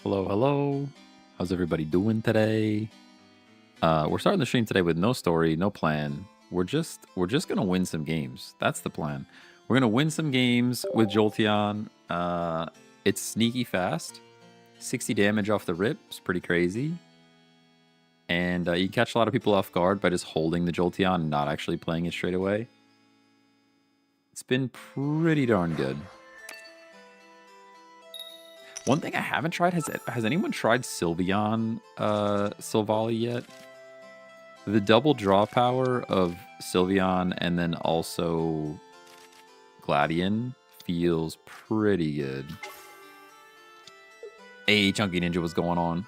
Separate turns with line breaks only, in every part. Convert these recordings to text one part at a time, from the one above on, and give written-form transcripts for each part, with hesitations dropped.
Hello, hello. How's everybody doing today? We're starting the stream today with no story, no plan. We're just gonna win some games. That's the plan. We're gonna win some games with Jolteon. It's sneaky fast, 60 damage off the rip. It's pretty crazy, and you can catch a lot of people off guard by just holding the Jolteon and not actually playing it straight away. It's been pretty darn good. One thing I haven't tried, has anyone tried Sylveon Silvally yet? The double draw power of Sylveon and then also Gladion feels pretty good. Hey, Chunky Ninja, what's going on?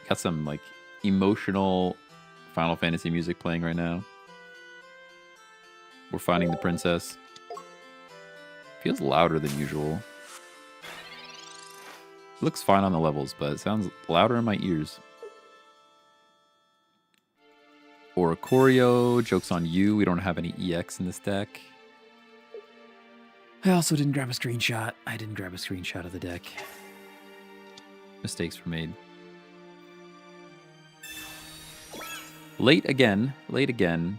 Got some like emotional Final Fantasy music playing right now. We're finding the princess. Feels louder than usual. Looks fine on the levels, but it sounds louder in my ears. Oricorio, joke's on you. We don't have any EX in this deck. I also didn't grab a screenshot. I didn't grab a screenshot of the deck. Mistakes were made. Late again,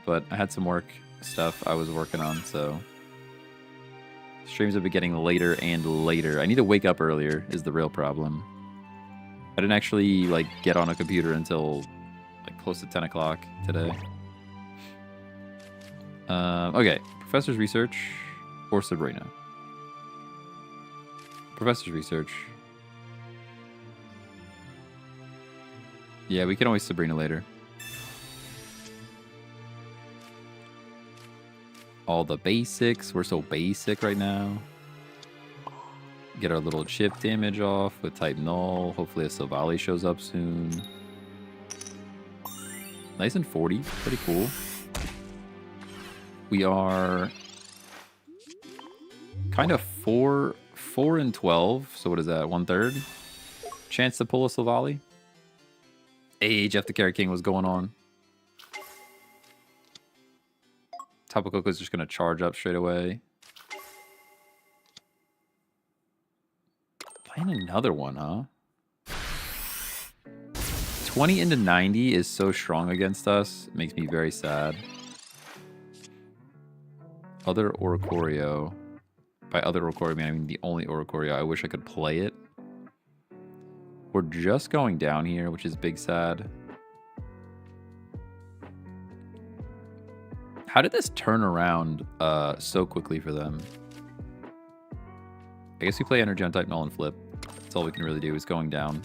but I had some work stuff I was working on, so... Streams have been getting later and later. I need to wake up earlier is the real problem. I didn't actually like get on a computer until like close to 10 o'clock today. Okay, Professor's Research or Sabrina? Professor's Research. Yeah, we can always Sabrina later. All the basics. We're so basic right now. Get our little chip damage off with type null. Hopefully a Silvally shows up soon. Nice and 40. Pretty cool. We are kind of 4 and 12. So what is that? 1/3? Chance to pull a Silvally. Hey, Jeff the Carrot King, what's going on? Tapu Koko's just going to charge up straight away. Playing another one, huh? 20 into 90 is so strong against us. It makes me very sad. Other Oricorio. By other Oricorio, I mean the only Oricorio. I wish I could play it. We're just going down here, which is big sad. How did this turn around so quickly for them? I guess we play Energon type null and flip. That's all we can really do is going down.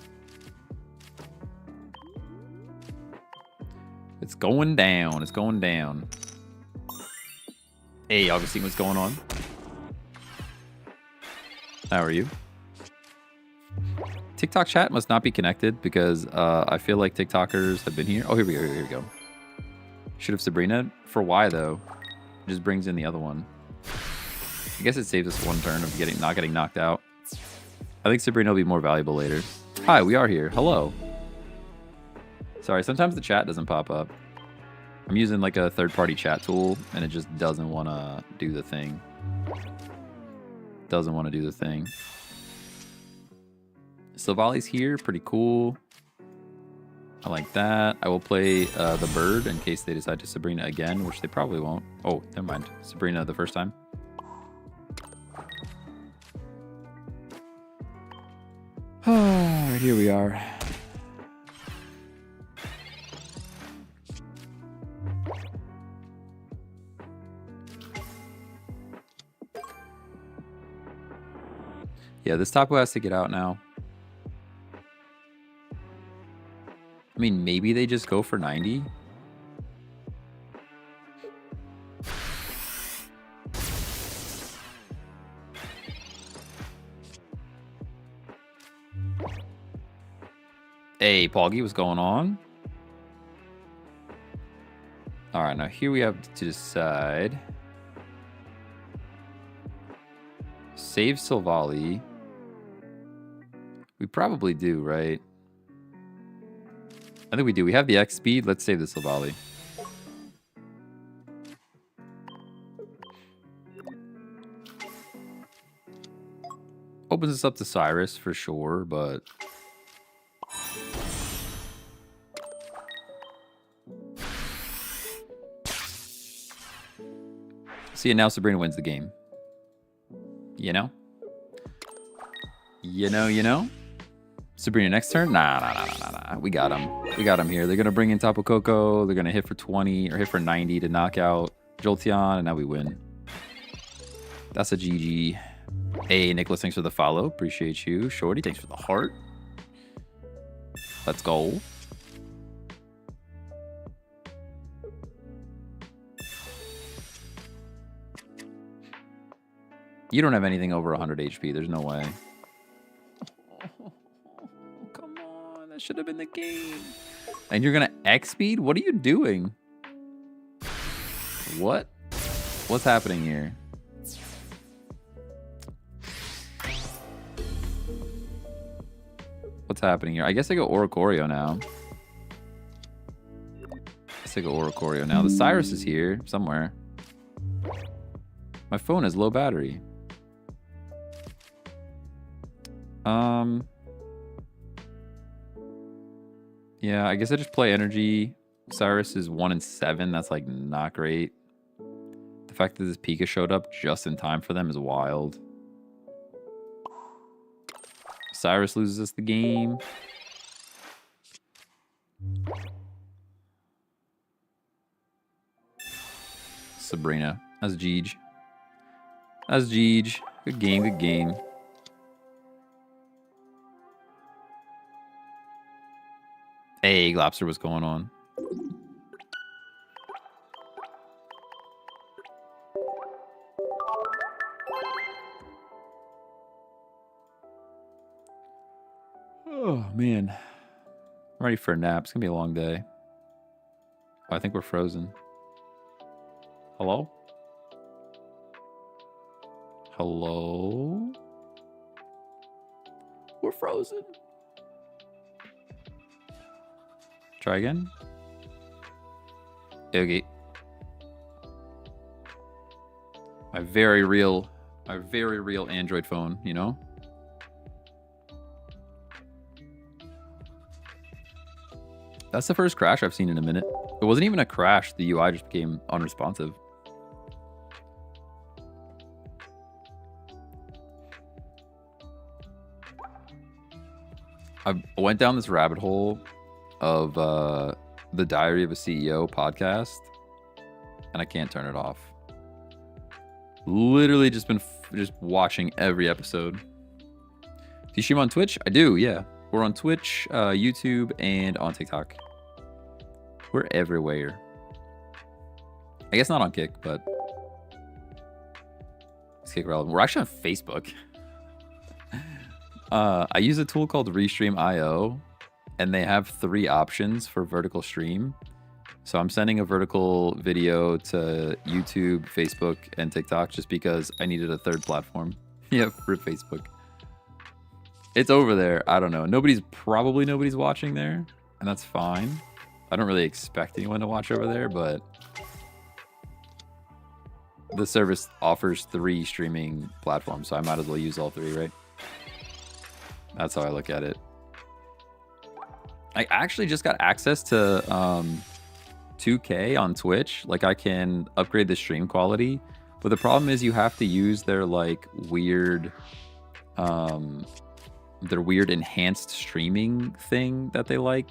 It's going down. It's going down. Hey, Augustine, what's going on? How are you? TikTok chat must not be connected because I feel like TikTokers have been here. Oh, here we go. Here we go. Should have Sabrina. For why, though? It just brings in the other one. I guess it saves us one turn of not getting knocked out. I think Sabrina will be more valuable later. Hi, we are here. Hello. Sorry, sometimes the chat doesn't pop up. I'm using like a third-party chat tool, and it just doesn't want to do the thing. Doesn't want to do the thing. Silvally's here. Pretty cool. I like that. I will play the bird in case they decide to Sabrina again, which they probably won't. Oh, never mind. Sabrina the first time. Alright, here we are. Yeah, this Tapu has to get out now. I mean, maybe they just go for 90. Hey, Poggy, what's going on? All right, now here we have to decide. Save Silvally. We probably do, right? I think we do. We have the X speed. Let's save the Silvally. opens us up to Cyrus for sure, but... See, and now Sabrina wins the game. You know? You know? Sabrina, next turn? Nah. We got him. We got him here. They're going to bring in Tapu Koko. They're going to hit for 20 or hit for 90 to knock out Jolteon, and now we win. That's a GG. Hey, Nicholas, thanks for the follow. Appreciate you. Shorty, thanks for the heart. Let's go. You don't have anything over 100 HP. There's no way. Oh, come on. That should have been the game. And you're going to X-speed? What are you doing? What? What's happening here? What's happening here? I guess I go Oricorio now. The Cyrus is here somewhere. My phone has low battery. Yeah, I guess I just play energy. Cyrus is 1 and 7. That's like not great. The fact that this Pika showed up just in time for them is wild. Cyrus loses us the game. Sabrina. That's Jeej. Good game. Hey, Glopster, what's going on? Oh, man. I'm ready for a nap. It's going to be a long day. Oh, I think we're frozen. Hello? Hello? We're frozen. Try again. Okay. My very real Android phone, you know? That's the first crash I've seen in a minute. It wasn't even a crash. The UI just became unresponsive. I went down this rabbit hole of the Diary of a CEO podcast, and I can't turn it off. Literally just been just watching every episode. Do you stream on Twitch? I do, yeah. We're on Twitch, YouTube, and on TikTok. We're everywhere. I guess not on Kick, but it's Kick relevant. We're actually on Facebook. I use a tool called Restream.io, and they have 3 options for vertical stream. So I'm sending a vertical video to YouTube, Facebook, and TikTok just because I needed a 3rd platform. Yep, for Facebook. It's over there. I don't know. Nobody's watching there, and that's fine. I don't really expect anyone to watch over there, but the service offers 3 streaming platforms, so I might as well use all 3, right? That's how I look at it. I actually just got access to 2K on Twitch. Like, I can upgrade the stream quality, but the problem is you have to use their like weird enhanced streaming thing that they like.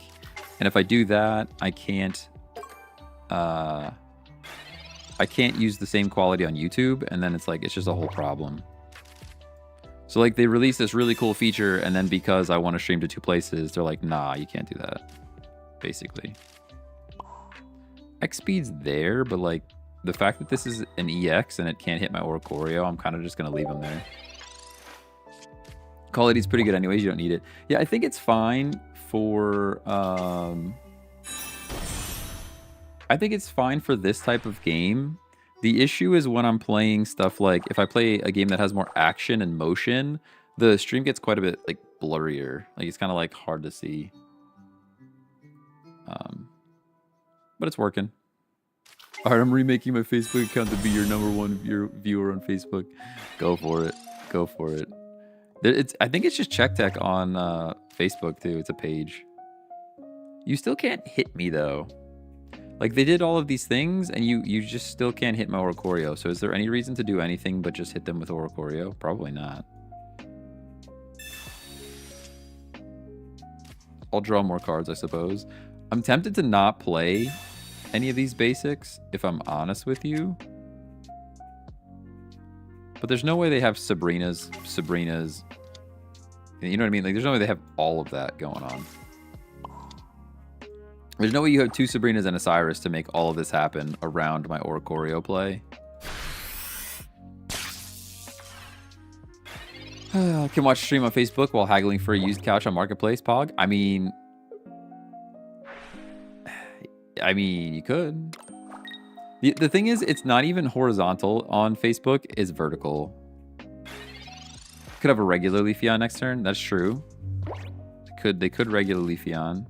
And if I do that, I can't use the same quality on YouTube, and then it's just a whole problem. So like they released this really cool feature, and then because I want to stream to 2 places, they're like, nah, you can't do that. Basically. X-Speed's there, but like the fact that this is an EX and it can't hit my Oricorio, I'm kind of just going to leave them there. Quality's pretty good anyways, you don't need it. Yeah, I think it's fine for I think it's fine for this type of game. The issue is when I'm playing stuff like, if I play a game that has more action and motion, the stream gets quite a bit like blurrier. Like it's kind of like hard to see. But it's working. All right, I'm remaking my Facebook account to be your #1 viewer on Facebook. Go for it. Go for it. I think it's just Check Tech on Facebook too. It's a page. You still can't hit me though. Like they did all of these things, and you just still can't hit my Oricorio. So is there any reason to do anything but just hit them with Oricorio? Probably not. I'll draw more cards, I suppose. I'm tempted to not play any of these basics, if I'm honest with you. But there's no way they have Sabrinas. You know what I mean? Like, there's no way they have all of that going on. There's no way you have 2 Sabrinas and a Cyrus to make all of this happen around my Oricorio play. Can watch stream on Facebook while haggling for a used couch on Marketplace, Pog. I mean, you could. The thing is, it's not even horizontal on Facebook, it's vertical. Could have a regular Leafeon next turn. That's true. They could regular Leafeon.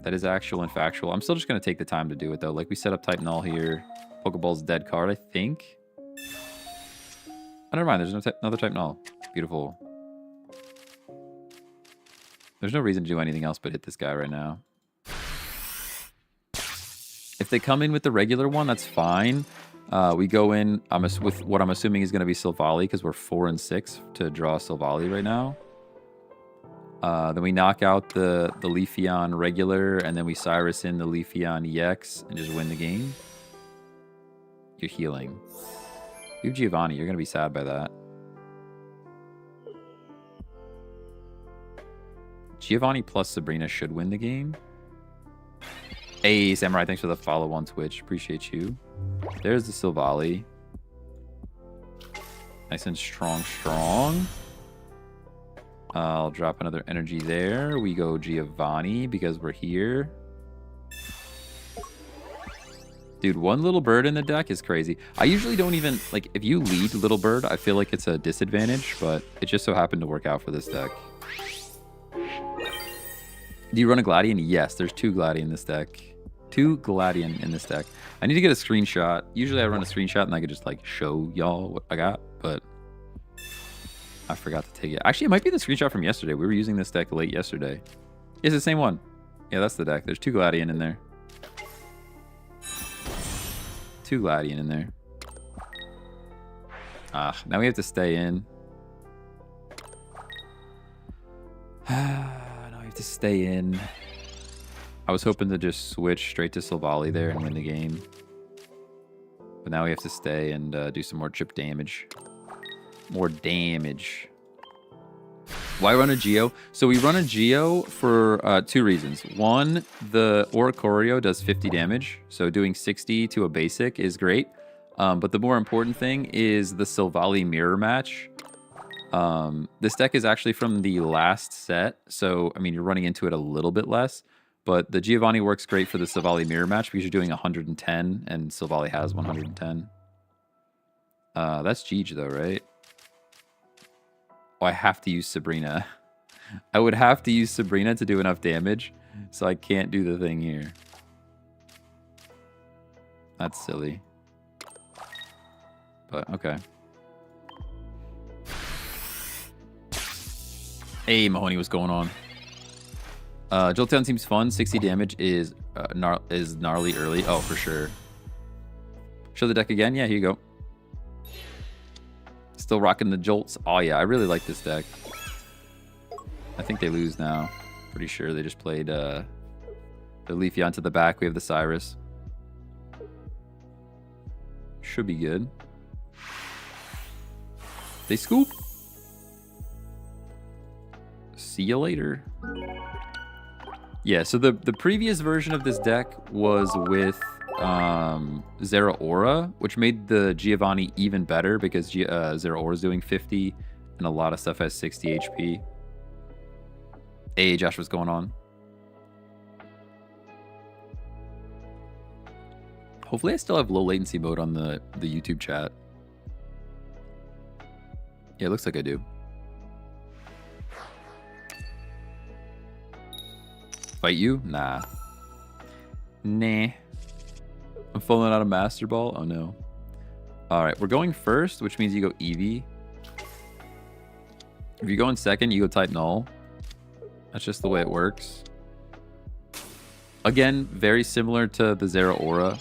That is actual and factual. I'm still just going to take the time to do it, though. Like, we set up Type Null here. Pokeball's dead card, I think. Oh, never mind. There's another Type Null. Beautiful. There's no reason to do anything else but hit this guy right now. If they come in with the regular one, that's fine. We go in with what I'm assuming is going to be Silvally, because we're 4 and 6 to draw Silvally right now. Then we knock out the Leafeon regular, and then we Cyrus in the Leafeon EX and just win the game. You're healing. You have Giovanni. You're going to be sad by that. Giovanni plus Sabrina should win the game. Hey, Samurai, thanks for the follow on Twitch. Appreciate you. There's the Silvally. Nice and strong. I'll drop another energy there. We go Giovanni because we're here. Dude, 1 little bird in the deck is crazy. I usually don't even, like, if you lead little bird, I feel like it's a disadvantage, but it just so happened to work out for this deck. Do you run a Gladian? Yes, there's 2 Gladian in this deck. 2 Gladian in this deck. I need to get a screenshot. Usually I run a screenshot and I could just, like, show y'all what I got, but I forgot to take it. Actually, it might be the screenshot from yesterday. We were using this deck late yesterday. It's the same one. Yeah, that's the deck. There's 2 Gladian in there. 2 Gladian in there. Now we have to stay in. Now we have to stay in. I was hoping to just switch straight to Silvally there and win the game. But now we have to stay and do some more chip damage. More damage. Why run a Geo? So we run a Geo for 2 reasons. One, the Oricorio does 50 damage, so doing 60 to a basic is great. But the more important thing is the Silvally mirror match. This deck is actually from the last set, so I mean you're running into it a little bit less. But the Giovanni works great for the Silvally mirror match because you're doing 110 and Silvally has 110. That's Gigi though, right? Oh, I have to use Sabrina. I would have to use Sabrina to do enough damage, so I can't do the thing here. That's silly. But, okay. Hey, Mahoney, what's going on? Jolteon seems fun. 60 damage is gnarly early. Oh, for sure. Show the deck again? Yeah, here you go. Still rocking the Jolts. Oh, yeah, I really like this deck. I think they lose now. Pretty sure they just played the Leafeon to the back. We have the Cyrus. Should be good. They scoop. See you later. Yeah, so the previous version of this deck was with Zeraora, which made the Giovanni even better because Zeraora is doing 50 and a lot of stuff has 60 HP. Hey, Josh, what's going on? Hopefully I still have low latency mode on the YouTube chat. Yeah, it looks like I do. Fight you? Nah. Nah. I'm falling out of Master Ball? Oh no. Alright, we're going first, which means you go Eevee. If you go in second, you go type null. That's just the way it works. Again, very similar to the Zera Aura.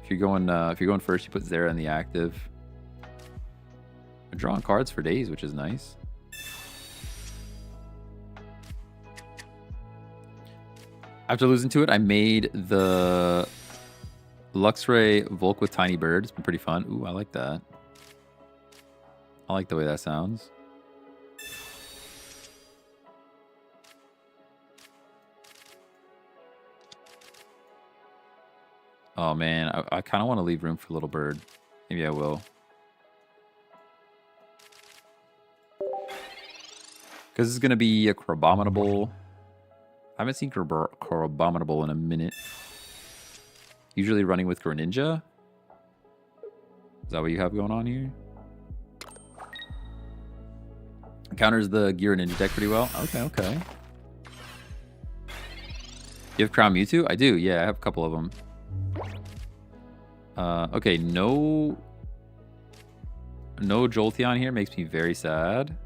If you're going first, you put Zera in the active. We're drawing cards for days, which is nice. After losing to it, I made the Luxray Volk with Tiny Bird. It's been pretty fun. Ooh, I like that. I like the way that sounds. Oh man, I kind of want to leave room for Little Bird. Maybe I will. Because it's going to be a Crabominable. I haven't seen Crabominable in a minute. Usually running with Greninja. Is that what you have going on here? Counters the Gear Ninja deck pretty well. Okay, okay. You have Crown Mewtwo? I do, yeah, I have a couple of them. Okay, no Jolteon here makes me very sad.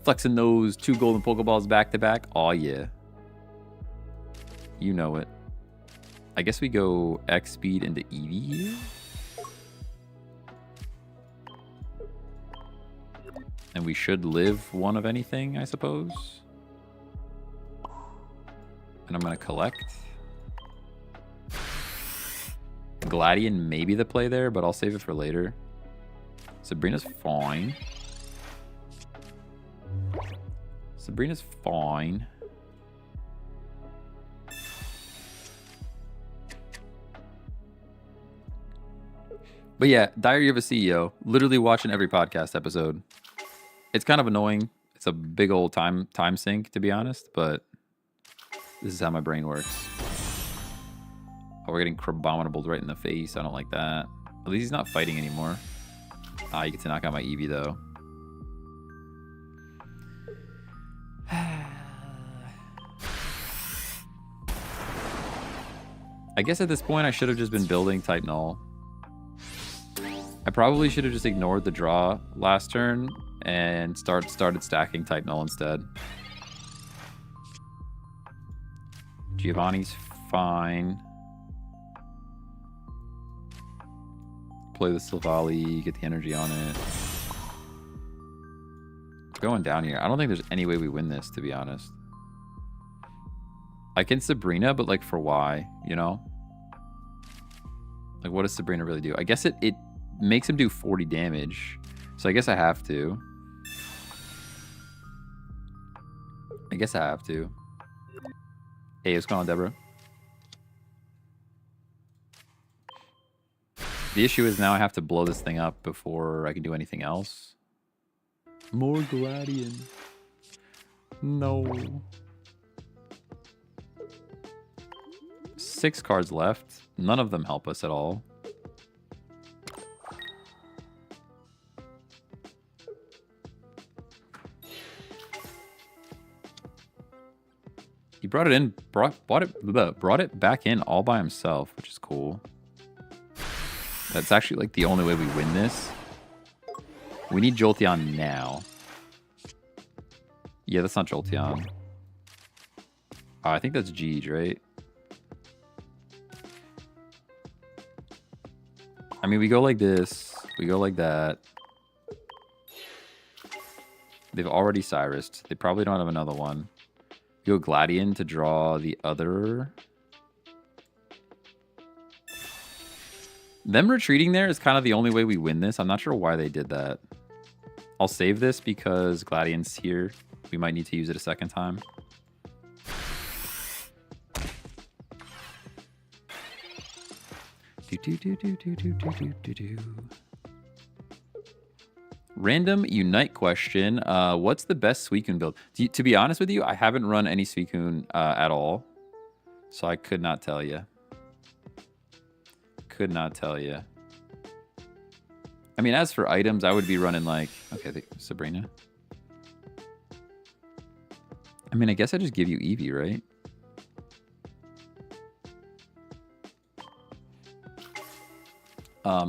Flexing those 2 golden Pokeballs back to back. Aw, yeah. You know it. I guess we go X speed into Eevee here. And we should live one of anything, I suppose. And I'm going to collect. Gladian may be the play there, but I'll save it for later. Sabrina's fine. Sabrina's fine. But yeah, Diary of a CEO. Literally watching every podcast episode. It's kind of annoying. It's a big old time sink, to be honest, but this is how my brain works. Oh, we're getting Crabominable right in the face. I don't like that. At least he's not fighting anymore. Ah, you get to knock out my Eevee, though. I guess at this point, I should have just been building type null. I probably should have just ignored the draw last turn and started stacking type null instead. Giovanni's fine. Play the Silvally, get the energy on it. Going down here. I don't think there's any way we win this, to be honest. I can Sabrina, but like for why, you know? Like what does Sabrina really do? I guess it makes him do 40 damage. So I guess I have to. Hey, what's going on, Deborah? The issue is now I have to blow this thing up before I can do anything else. More Gladian. No. 6 cards left. None of them help us at all. He brought it in, brought it back in all by himself, which is cool. That's actually like the only way we win this. We need Jolteon now. Yeah, that's not Jolteon. I think that's Jeej, right? I mean, we go like this. We go like that. They've already Cyrus'd. They probably don't have another one. Go Gladian to draw the other. Them retreating there is kind of the only way we win this. I'm not sure why they did that. I'll save this because Gladian's here. We might need to use it a second time. Random Unite question. What's the best Suicune build? To be honest with you, I haven't run any Suicune at all. So I could not tell you. Could not tell you. I mean, as for items, I would be running like... Okay, Sabrina. I mean, I guess I just give you Eevee, right?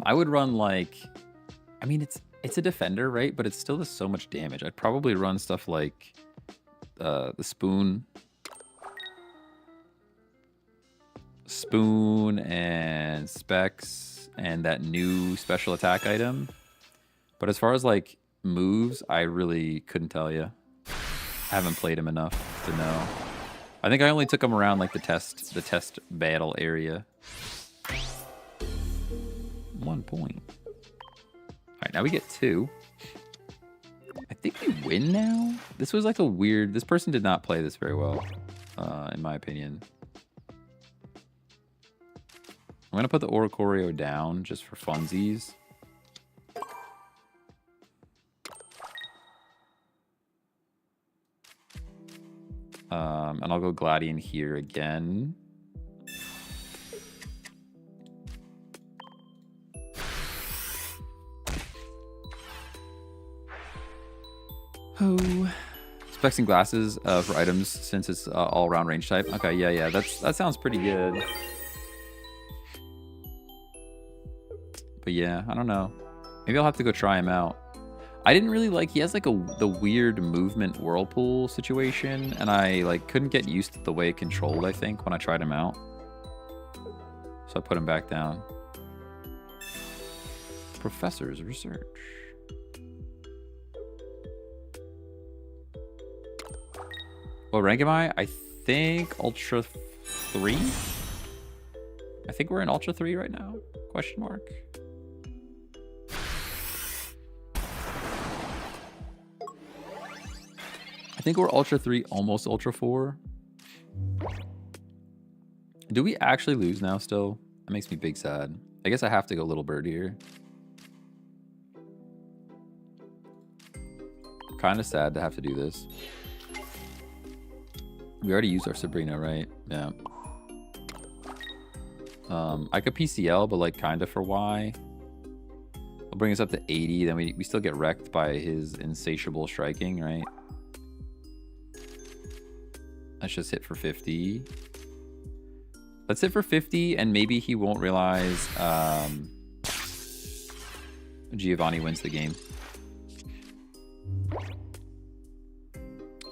I would run like... I mean, It's a defender, right? But it still does so much damage. I'd probably run stuff like the spoon. Spoon and specs and that new special attack item. But as far as like moves, I really couldn't tell you. I haven't played him enough to know. I think I only took him around like the test battle area. 1 point. Alright, now we get 2. I think we win now? This was like a weird... This person did not play this very well, in my opinion. I'm going to put the Oricorio down just for funsies. And I'll go Gladion here again. Oh. Specs and glasses for items since it's all around range type. Okay, yeah, that sounds pretty good. But yeah, I don't know. Maybe I'll have to go try him out. I didn't really like, he has like the weird movement whirlpool situation, and I like couldn't get used to the way it controlled, I think, when I tried him out. So I put him back down. Professor's research. What rank am I? I think Ultra 3? I think we're in Ultra 3 right now? Question mark. I think we're Ultra 3, almost Ultra 4. Do we actually lose now still? That makes me big sad. I guess I have to go Little Bird here. Kind of sad to have to do this. We already used our Sabrina, right? Yeah. I could PCL, but like kind of for Y. It'll bring us up to 80. Then we still get wrecked by his insatiable striking, right? Let's just hit for 50. Let's hit for 50, and maybe he won't realize Giovanni wins the game.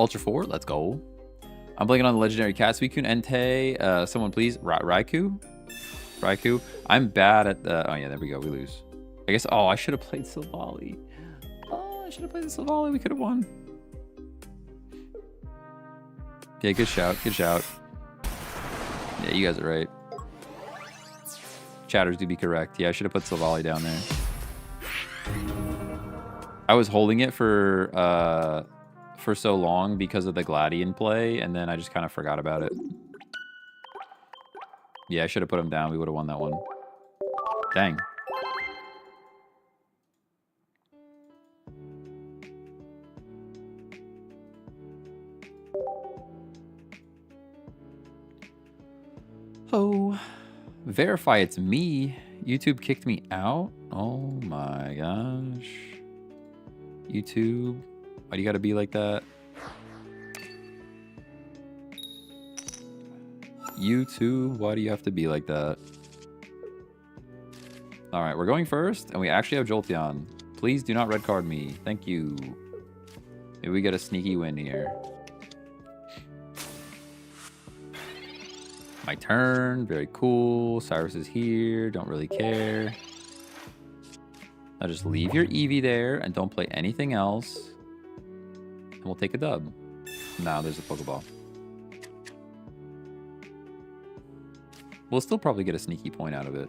Ultra 4, let's go. I'm blanking on the legendary cat. Suicune, Entei, someone please. Raikou? Raikou. I'm bad at the... Oh yeah, there we go, we lose. I guess... Oh, I should have played Silvally. Oh, I should have played the Silvally. We could have won. Yeah, good shout. Good shout. Yeah, you guys are right. Chatters do be correct. Yeah, I should have put Silvally down there. I was holding it for so long because of the Gladion play, and then I just kind of forgot about it. Yeah, I should have put him down. We would have won that one. Dang. Oh, verify it's me. YouTube kicked me out. Oh my gosh. YouTube, why do you gotta be like that? YouTube, why do you have to be like that? All right, we're going first, and we actually have Jolteon. Please do not red card me. Thank you. Maybe we get a sneaky win here. My turn. Very cool. Cyrus is here. Don't really care. Now just leave your Eevee there and don't play anything else. And we'll take a dub. Now there's a Pokeball. We'll still probably get a sneaky point out of it.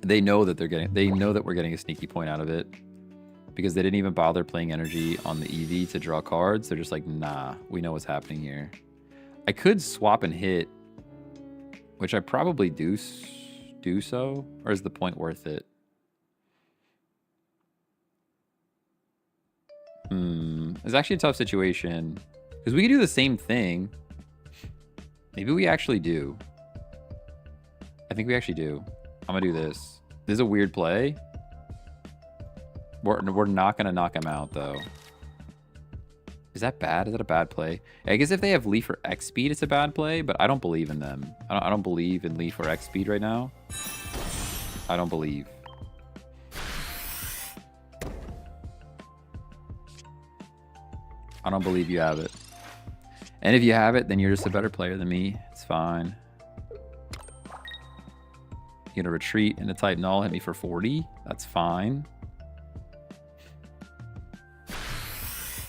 They know that we're getting a sneaky point out of it because they didn't even bother playing energy on the Eevee to draw cards. They're just like, nah, we know what's happening here. I could swap and hit, which I probably do so, or is the point worth it? It's actually a tough situation because we could do the same thing. Maybe we actually do. I think we actually do. I'm gonna do this. This is a weird play. We're not gonna knock him out though. Is that bad? Is that a bad play? I guess if they have Leaf or X speed, it's a bad play, but I don't believe in them. I don't believe in Leaf or X speed right now. I don't believe. I don't believe you have it. And if you have it, then you're just a better player than me. It's fine. You're gonna retreat into type null, hit me for 40. That's fine.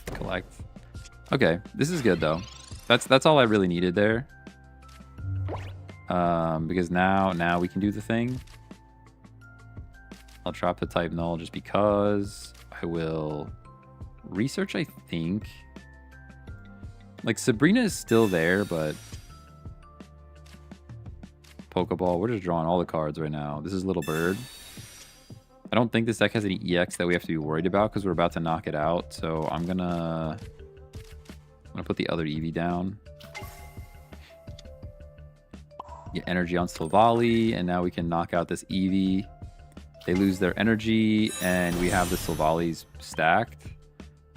Collect. Okay, this is good though. That's all I really needed there. Because now we can do the thing. I'll drop the type null just because. I will research, I think. Like, Sabrina is still there, but... Pokeball, we're just drawing all the cards right now. This is Little Bird. I don't think this deck has any EX that we have to be worried about because we're about to knock it out. So I'm gonna put the other Eevee down. Get energy on Silvally, and now we can knock out this Eevee. They lose their energy, and we have the Silvallis stacked.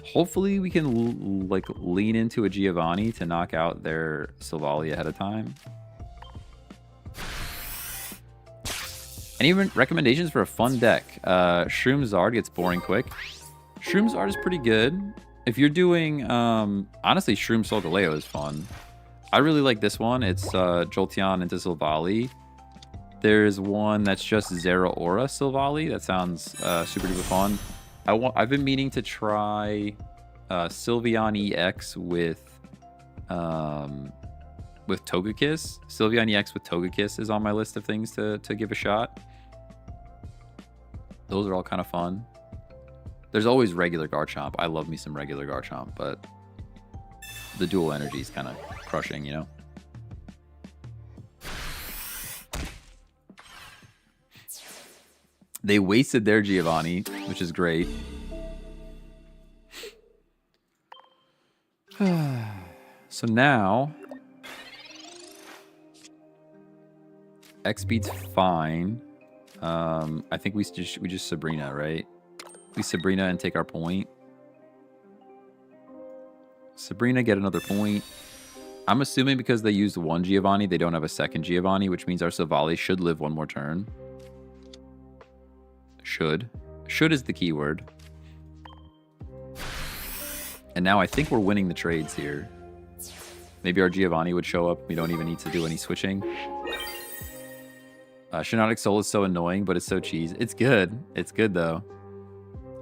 Hopefully we can like lean into a Giovanni to knock out their Silvally ahead of time. Any recommendations for a fun deck? Shroom Zard gets boring quick. Shroom Zard is pretty good. If you're doing, honestly, Shroom Solgaleo is fun. I really like this one. It's Jolteon into Silvally. There's one that's just Zeraora Silvally. That sounds super duper fun. I've been meaning to try Sylveon EX with Togekiss. Sylveon EX with Togekiss is on my list of things to give a shot. Those are all kind of fun. There's always regular Garchomp. I love me some regular Garchomp, but the dual energy is kind of crushing, you know? They wasted their Giovanni, which is great. So now... X speed's fine. I think we just Sabrina, right? We Sabrina and take our point. Sabrina, get another point. I'm assuming because they used one Giovanni, they don't have a second Giovanni, which means our Silvally should live one more turn. Should. Should is the key word. And now I think we're winning the trades here. Maybe our Giovanni would show up. We don't even need to do any switching. Shinotic Soul is so annoying, but it's so cheese. It's good. It's good, though.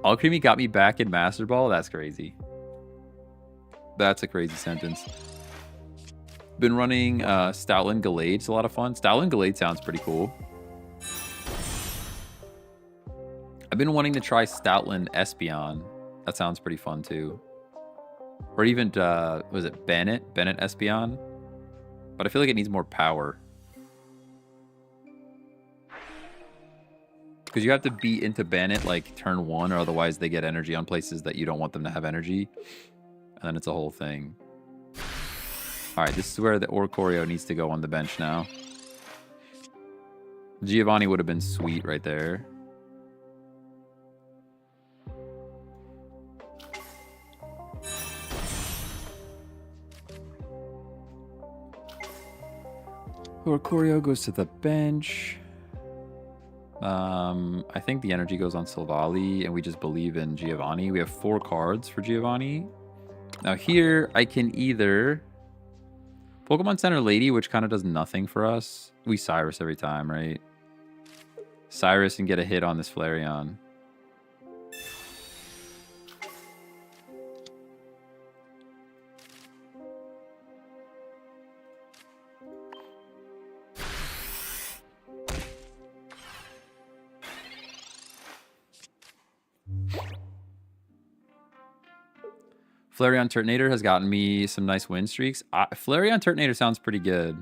All Creamy got me back in Master Ball? That's crazy. That's a crazy sentence. Been running Stoutland Gallade. It's a lot of fun. Stoutland Gallade sounds pretty cool. I've been wanting to try Stoutland Espeon. That sounds pretty fun, too. Or even, was it Bennett? Bennett Espeon? But I feel like it needs more power. Because you have to be into Bennett like turn 1, or otherwise they get energy on places that you don't want them to have energy. And then it's a whole thing. Alright, this is where the Oricorio needs to go on the bench now. Giovanni would have been sweet right there. Oricorio goes to the bench. I think the energy goes on Silvally, and we just believe in Giovanni. We have 4 cards for Giovanni. Now here, I can either... Pokemon Center Lady, which kind of does nothing for us. We Cyrus every time, right? Cyrus and get a hit on this Flareon. Flareon Turtonator has gotten me some nice win streaks. Flareon Turtonator sounds pretty good.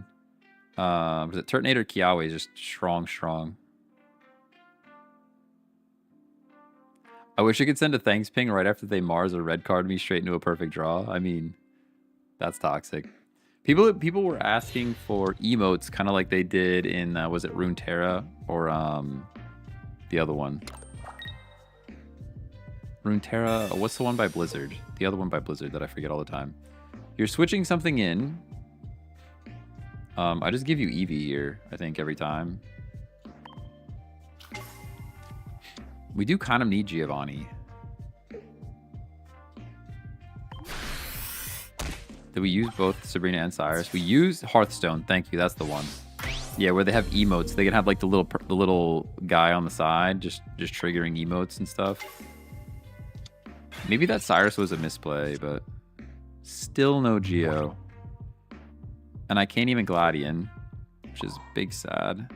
Was it Turtonator Kiawe is just strong. I wish I could send a thanks ping right after they Mars or red card me straight into a perfect draw. I mean, that's toxic. People were asking for emotes kind of like they did in, was it Runeterra or the other one? Runeterra, what's the one by Blizzard? the other one by Blizzard that I forget all the time. You're switching something in. I just give you Eevee here, I think, every time. We do kind of need Giovanni. Did we use both Sabrina and Cyrus? We used Hearthstone. Thank you. That's the one. Yeah, where they have emotes. They can have like the little guy on the side, just triggering emotes and stuff. Maybe that Cyrus was a misplay, but still no Geo. And I can't even Gladian, which is big sad.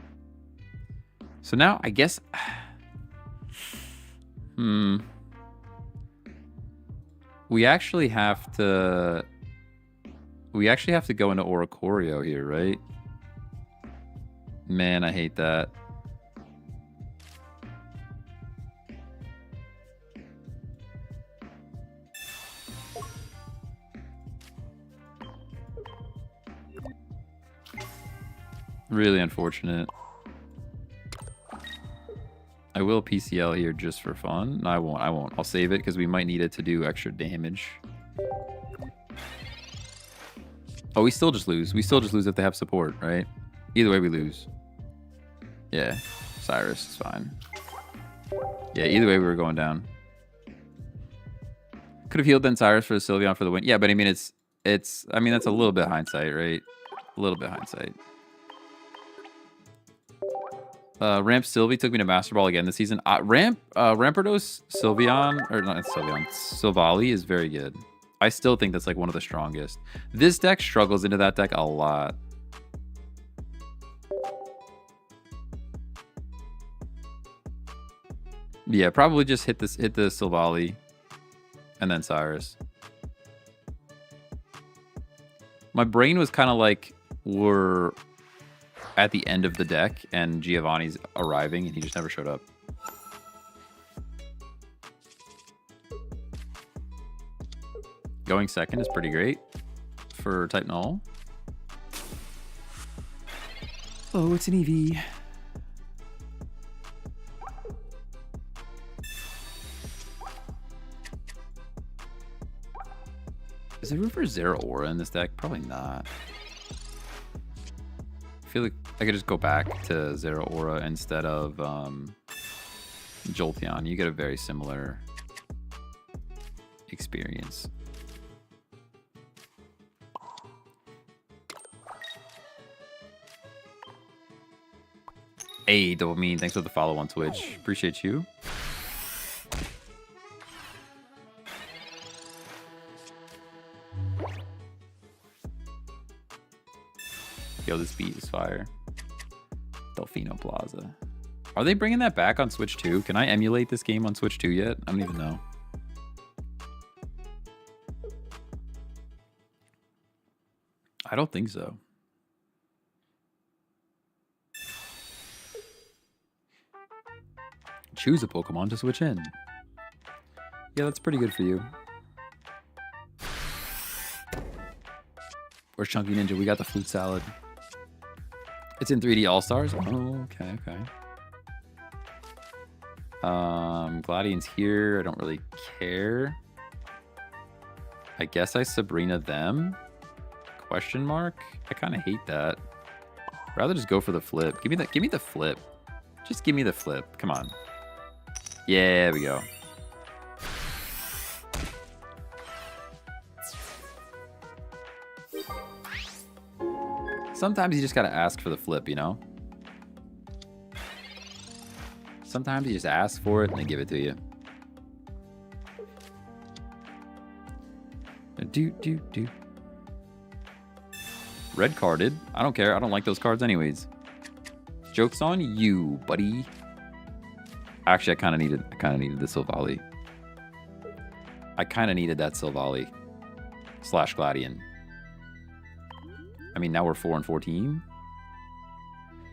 So now I guess... We actually have to go into Oricorio here, right? Man, I hate that. Really unfortunate. I will PCL here just for fun. No, I won't. I'll save it because we might need it to do extra damage. Oh, we still just lose. We still just lose if they have support, right? Either way, we lose. Yeah, Cyrus is fine. Yeah, either way, we were going down. Could have healed then Cyrus for the Sylveon for the win. Yeah, but I mean, I mean, that's a little bit hindsight, right? A little bit hindsight. Ramp Sylvie took me to Master Ball again this season. Rampardos Sylveon, or not Sylveon, Silvally is very good. I still think that's like one of the strongest. This deck struggles into that deck a lot. Yeah, probably just hit the Silvally and then Cyrus. My brain was kind of like, we're at the end of the deck and Giovanni's arriving and he just never showed up. Going second is pretty great for type null. Oh, it's an Eevee. Is there room for Zero Aura in this deck? Probably not. I feel like I could just go back to Zero Aura instead of Jolteon. You get a very similar experience. Hey, Dopamine, thanks for the follow on Twitch. Appreciate you. Yo, this beat is fire. Delfino Plaza. Are they bringing that back on Switch 2? Can I emulate this game on Switch 2 yet? I don't even know. I don't think so. Choose a Pokemon to switch in. Yeah, that's pretty good for you. Where's Chunky Ninja? We got the fruit salad. It's in 3D All-Stars? Oh, okay, okay. Gladian's here. I don't really care. I guess I Sabrina them? Question mark? I kind of hate that. I'd rather just go for the flip. Give me the flip. Just give me the flip. Come on. Yeah, there we go. Sometimes you just gotta ask for the flip, you know? Sometimes you just ask for it and they give it to you. Do. Red carded. I don't care. I don't like those cards anyways. Joke's on you, buddy. Actually, I kind of needed the Silvally. I kind of needed that Silvally / Gladian. I mean, now we're 4-14.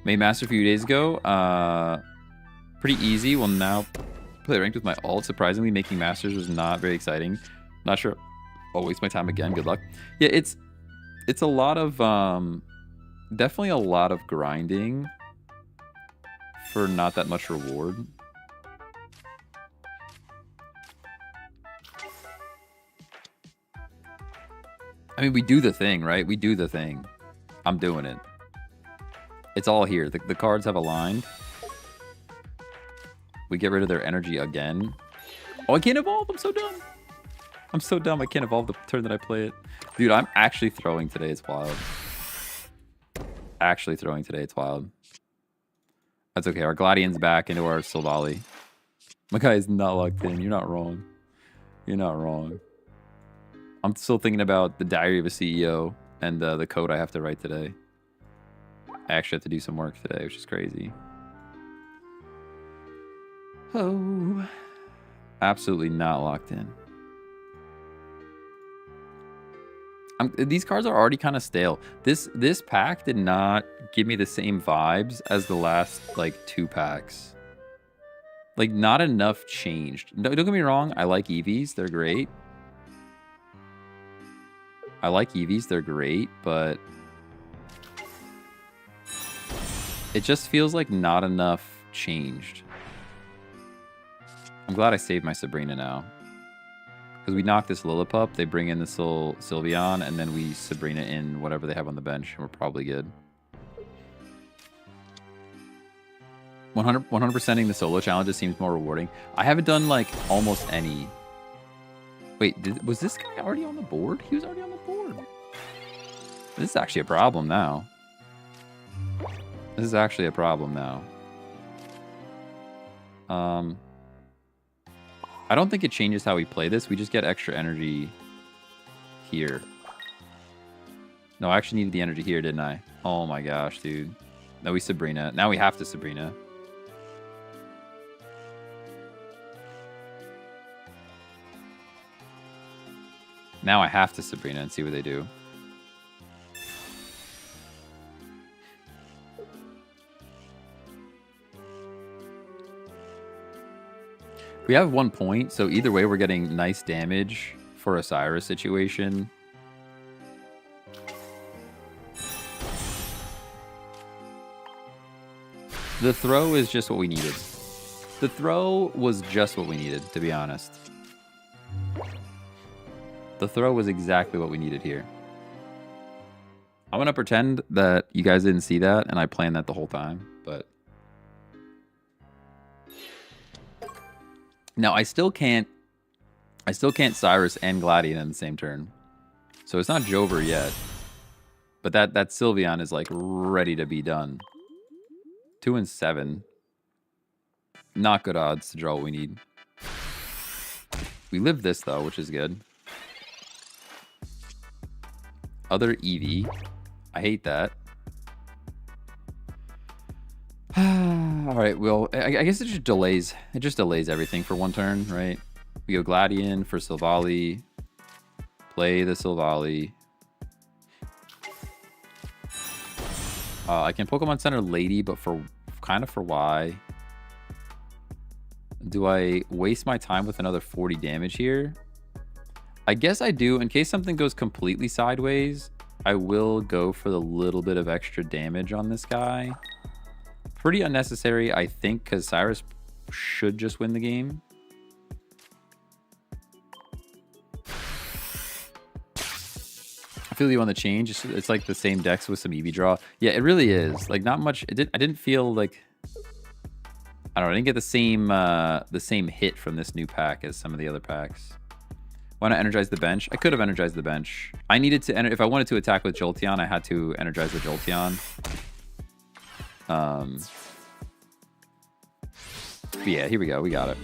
Made Master a few days ago. Pretty easy. Well, now play ranked with my ult. Surprisingly, making Masters was not very exciting. Not sure. I'll waste my time again. Good luck. Yeah, it's a lot of definitely a lot of grinding for not that much reward. I mean, we do the thing, right? We do the thing. I'm doing it. It's all here. The cards have aligned. We get rid of their energy again. Oh, I can't evolve. I'm so dumb. I'm so dumb. I can't evolve the turn that I play it. Dude, I'm actually throwing today. It's wild. Actually throwing today. It's wild. That's okay. Our Gladian's back into our Silvally. My guy is not locked in. You're not wrong. You're not wrong. I'm still thinking about the Diary of a CEO and the code I have to write today. I actually have to do some work today, which is crazy. Oh. Absolutely not locked in. These cards are already kind of stale. This pack did not give me the same vibes as the last, like, 2 packs. Like, not enough changed. Don't get me wrong. I like Eevees. They're great. I like Eevees. They're great, but it just feels like not enough changed. I'm glad I saved my Sabrina now. Because we knock this Lillipup, they bring in the Sylveon, and then we Sabrina in whatever they have on the bench, and we're probably good. 100%ing the solo challenges seems more rewarding. I haven't done, like, almost any. Wait, was this guy already on the board? He was already on the board. This is actually a problem now. This is actually a problem now. I don't think it changes how we play this. We just get extra energy here. No, I actually needed the energy here, didn't I? Oh my gosh, dude. No, we Sabrina. Now we have to Sabrina. Now I have to Sabrina and see what they do. We have 1 point, so either way we're getting nice damage for a Cyrus situation. The throw is just what we needed. The throw was just what we needed, to be honest. The throw was exactly what we needed here. I'm going to pretend that you guys didn't see that, and I planned that the whole time, but... Now, I still can't Cyrus and Gladian in the same turn. So it's not Jover yet. But that Sylveon is, like, ready to be done. 2 and 7. Not good odds to draw what we need. We live this, though, which is good. Other Eevee. I hate that. All right, well, I guess it just delays. It just delays everything for 1 turn, right? We go Gladian for Silvally. Play the Silvally. I can Pokemon Center Lady, but for why? Do I waste my time with another 40 damage here? I guess I do. In case something goes completely sideways, I will go for the little bit of extra damage on this guy. Pretty unnecessary, I think, because Cyrus should just win the game. I feel you on the change. It's like the same decks with some Eevee draw. Yeah, it really is. Like, not much. I didn't feel like... I don't know. I didn't get the same hit from this new pack as some of the other packs. Want to energize the bench? I could have energized the bench. I needed to... If I wanted to attack with Jolteon, I had to energize the Jolteon. Yeah, here we go. We got it.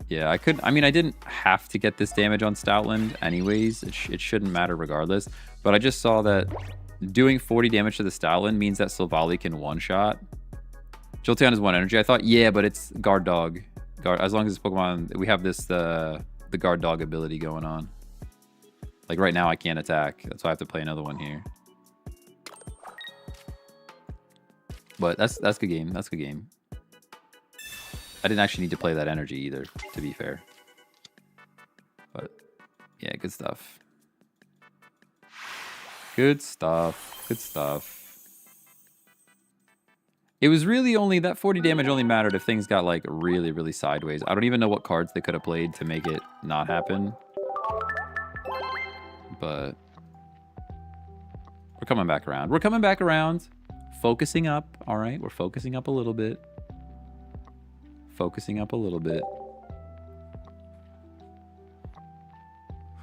Yeah, I could... I mean, I didn't have to get this damage on Stoutland anyways. It shouldn't matter regardless. But I just saw that doing 40 damage to the Stoutland means that Silvally can one-shot. Jolteon is 1 energy. I thought, yeah, but it's Guard Dog. As long as it's Pokemon... We have this, the Guard Dog ability going on. Like, right now, I can't attack. That's why I have to play another one here. But that's a good game. That's a good game. I didn't actually need to play that energy either, to be fair. But, yeah, good stuff. Good stuff. Good stuff. It was really only... That 40 damage only mattered if things got, like, really, really sideways. I don't even know what cards they could have played to make it not happen. but we're coming back around. We're coming back around. Focusing up. All right, we're focusing up a little bit. Focusing up a little bit.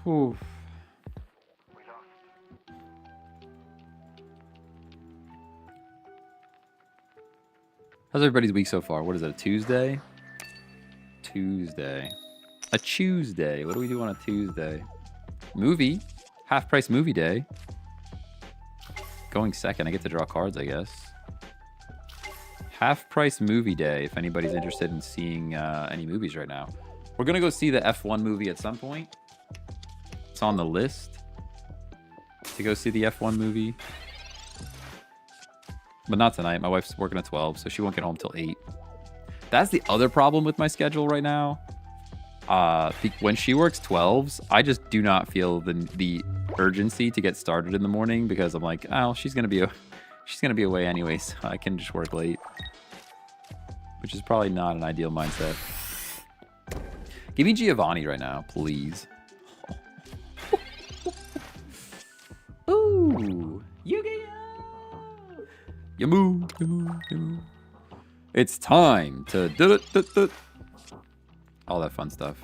Whew. How's everybody's week so far? What is it, a Tuesday? Tuesday. A Tuesday. What do we do on a Tuesday? Movie. Half price movie day. Going second. I get to draw cards, I guess. Half price movie day, if anybody's interested in seeing any movies right now. We're going to go see the F1 movie at some point. It's on the list to go see the F1 movie. But not tonight. My wife's working at 12, so she won't get home till 8. That's the other problem with my schedule right now. When she works 12s, I just do not feel the urgency to get started in the morning because I'm like, oh, she's gonna be away anyway, so I can just work late, which is probably not an ideal mindset. Give me Giovanni right now, please. Ooh, Yu-Gi-Oh! Yamu, yamu, yamu. It's time to do it. All that fun stuff.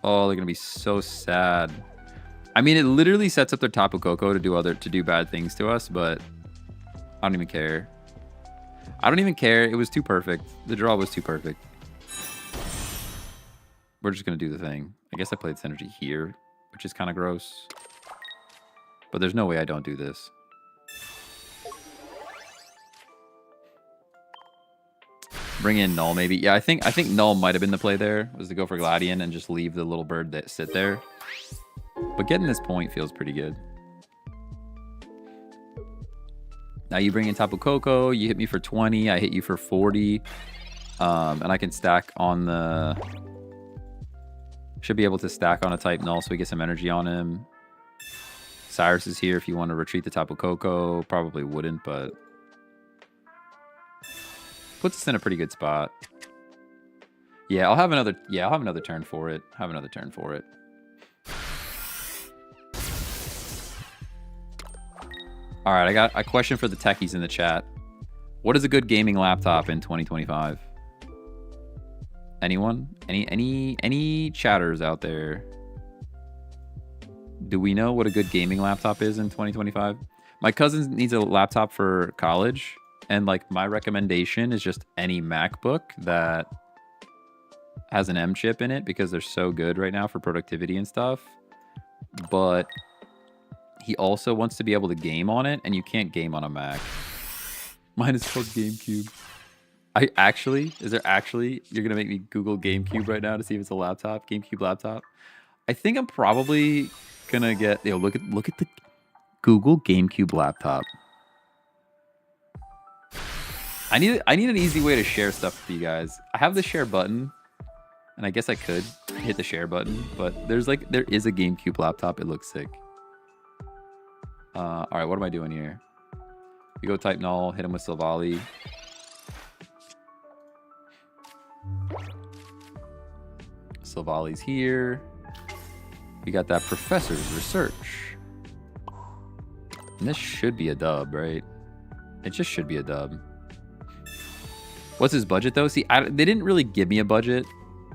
Oh, they're gonna be so sad. I mean, it literally sets up their Tapu Koko to do bad things to us, but I don't even care. I don't even care. It was too perfect. The draw was too perfect. We're just gonna do the thing. I guess I played Synergy here, which is kind of gross. But there's no way I don't do this. Bring in Null, maybe. Yeah, I think Null might have been the play there, was to go for Gladion and just leave the little bird that sit there. But getting this point feels pretty good. Now you bring in Tapu Koko, you hit me for 20, I hit you for 40. And I can stack on the... Should be able to stack on a type Null so we get some energy on him. Cyrus is here if you want to retreat the Tapu Koko. Probably wouldn't, but... Puts us in a pretty good spot. Yeah, I'll have another turn for it. All right, I got a question for the techies in the chat. What is a good gaming laptop in 2025? Anyone? Any chatters out there? Do we know what a good gaming laptop is in 2025? My cousin needs a laptop for college. And like my recommendation is just any MacBook that has an M chip in it because they're so good right now for productivity and stuff. But he also wants to be able to game on it, and you can't game on a Mac. Mine is called GameCube. You're gonna make me Google GameCube right now to see if it's a laptop, GameCube laptop. I think I'm probably gonna get, look at the Google GameCube laptop. I need an easy way to share stuff with you guys. I have the share button, and I guess I could hit the share button, but there is a GameCube laptop. It looks sick. All right, what am I doing here? We go type Null, hit him with Silvally. Silvally's here. We got that Professor's Research. And this should be a dub, right? It just should be a dub. What's his budget though? See, they didn't really give me a budget.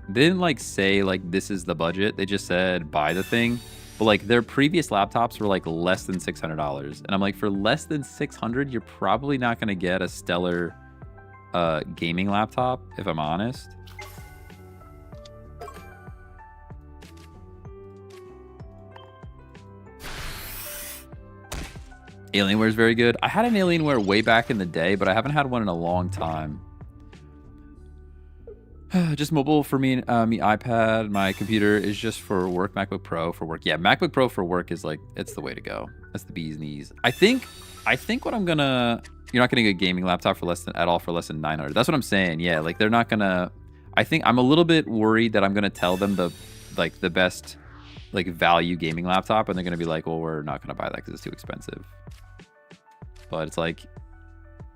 They didn't like say like this is the budget. They just said buy the thing. But like their previous laptops were like less than $600, and I'm like, for less than $600, you're probably not gonna get a stellar gaming laptop, if I'm honest. Alienware is very good. I had an Alienware way back in the day, but I haven't had one in a long time. Just mobile for me, me iPad. My computer is just for work. MacBook Pro for work. Yeah, MacBook Pro for work is like, it's the way to go. That's the bee's knees. I think what I'm gonna, you're not gonna get a gaming laptop for less than 900. That's what I'm saying. Yeah, like they're not gonna. I think I'm a little bit worried that I'm gonna tell them the best like value gaming laptop, and they're gonna be like, well, we're not gonna buy that because it's too expensive. But it's like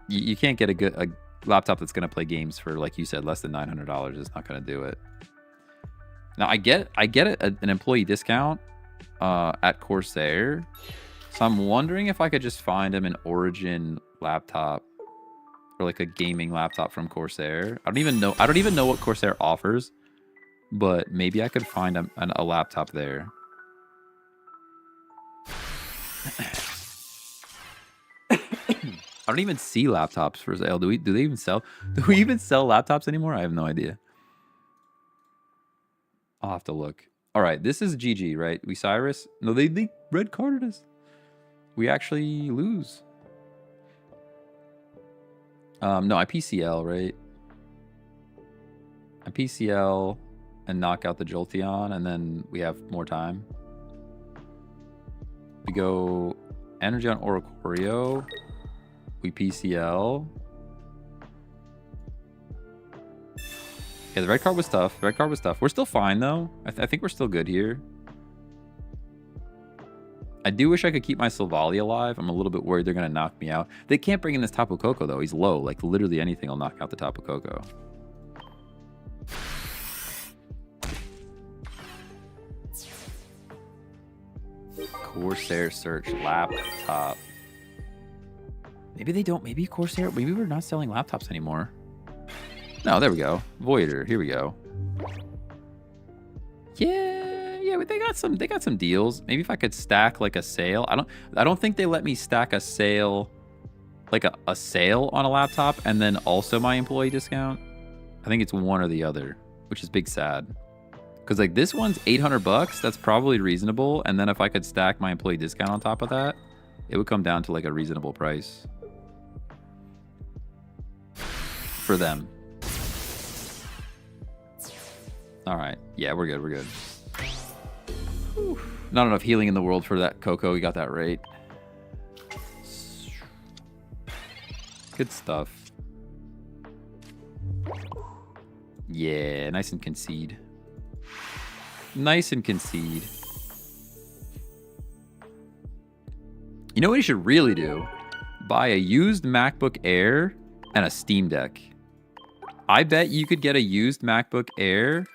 you can't get a laptop that's going to play games for, like you said, less than $900 is not going to do it. Now I get an employee discount, at Corsair. So I'm wondering if I could just find him an Origin laptop or like a gaming laptop from Corsair. I don't even know what Corsair offers, but maybe I could find a laptop there. I don't even see laptops for sale. Do they even sell? Do we even sell laptops anymore? I have no idea. I'll have to look. All right, this is GG, right? We Cyrus. No, they red carded us. We actually lose. No, I PCL, right? I PCL and knock out the Jolteon, and then we have more time. We go energy on Oricorio. We PCL. Yeah, the red card was tough. Red card was tough. We're still fine, though. I think we're still good here. I do wish I could keep my Silvally alive. I'm a little bit worried they're going to knock me out. They can't bring in this Tapu Koko, though. He's low. Like, literally anything will knock out the Tapu Koko. Corsair search laptop. Maybe they don't. Maybe Corsair. Maybe we're not selling laptops anymore. No, there we go. Voider. Here we go. Yeah, but they got some deals. Maybe if I could stack like a sale. I don't think they let me stack a sale, like a sale on a laptop and then also my employee discount. I think it's one or the other, which is big sad. Because like this one's $800. That's probably reasonable. And then if I could stack my employee discount on top of that, it would come down to like a reasonable price for them. All right. Yeah, we're good. We're good. Whew. Not enough healing in the world for that Coco. We got that right. Good stuff. Yeah, nice and concede. Nice and concede. You know what you should really do? Buy a used MacBook Air and a Steam Deck. I bet you could get a used MacBook Air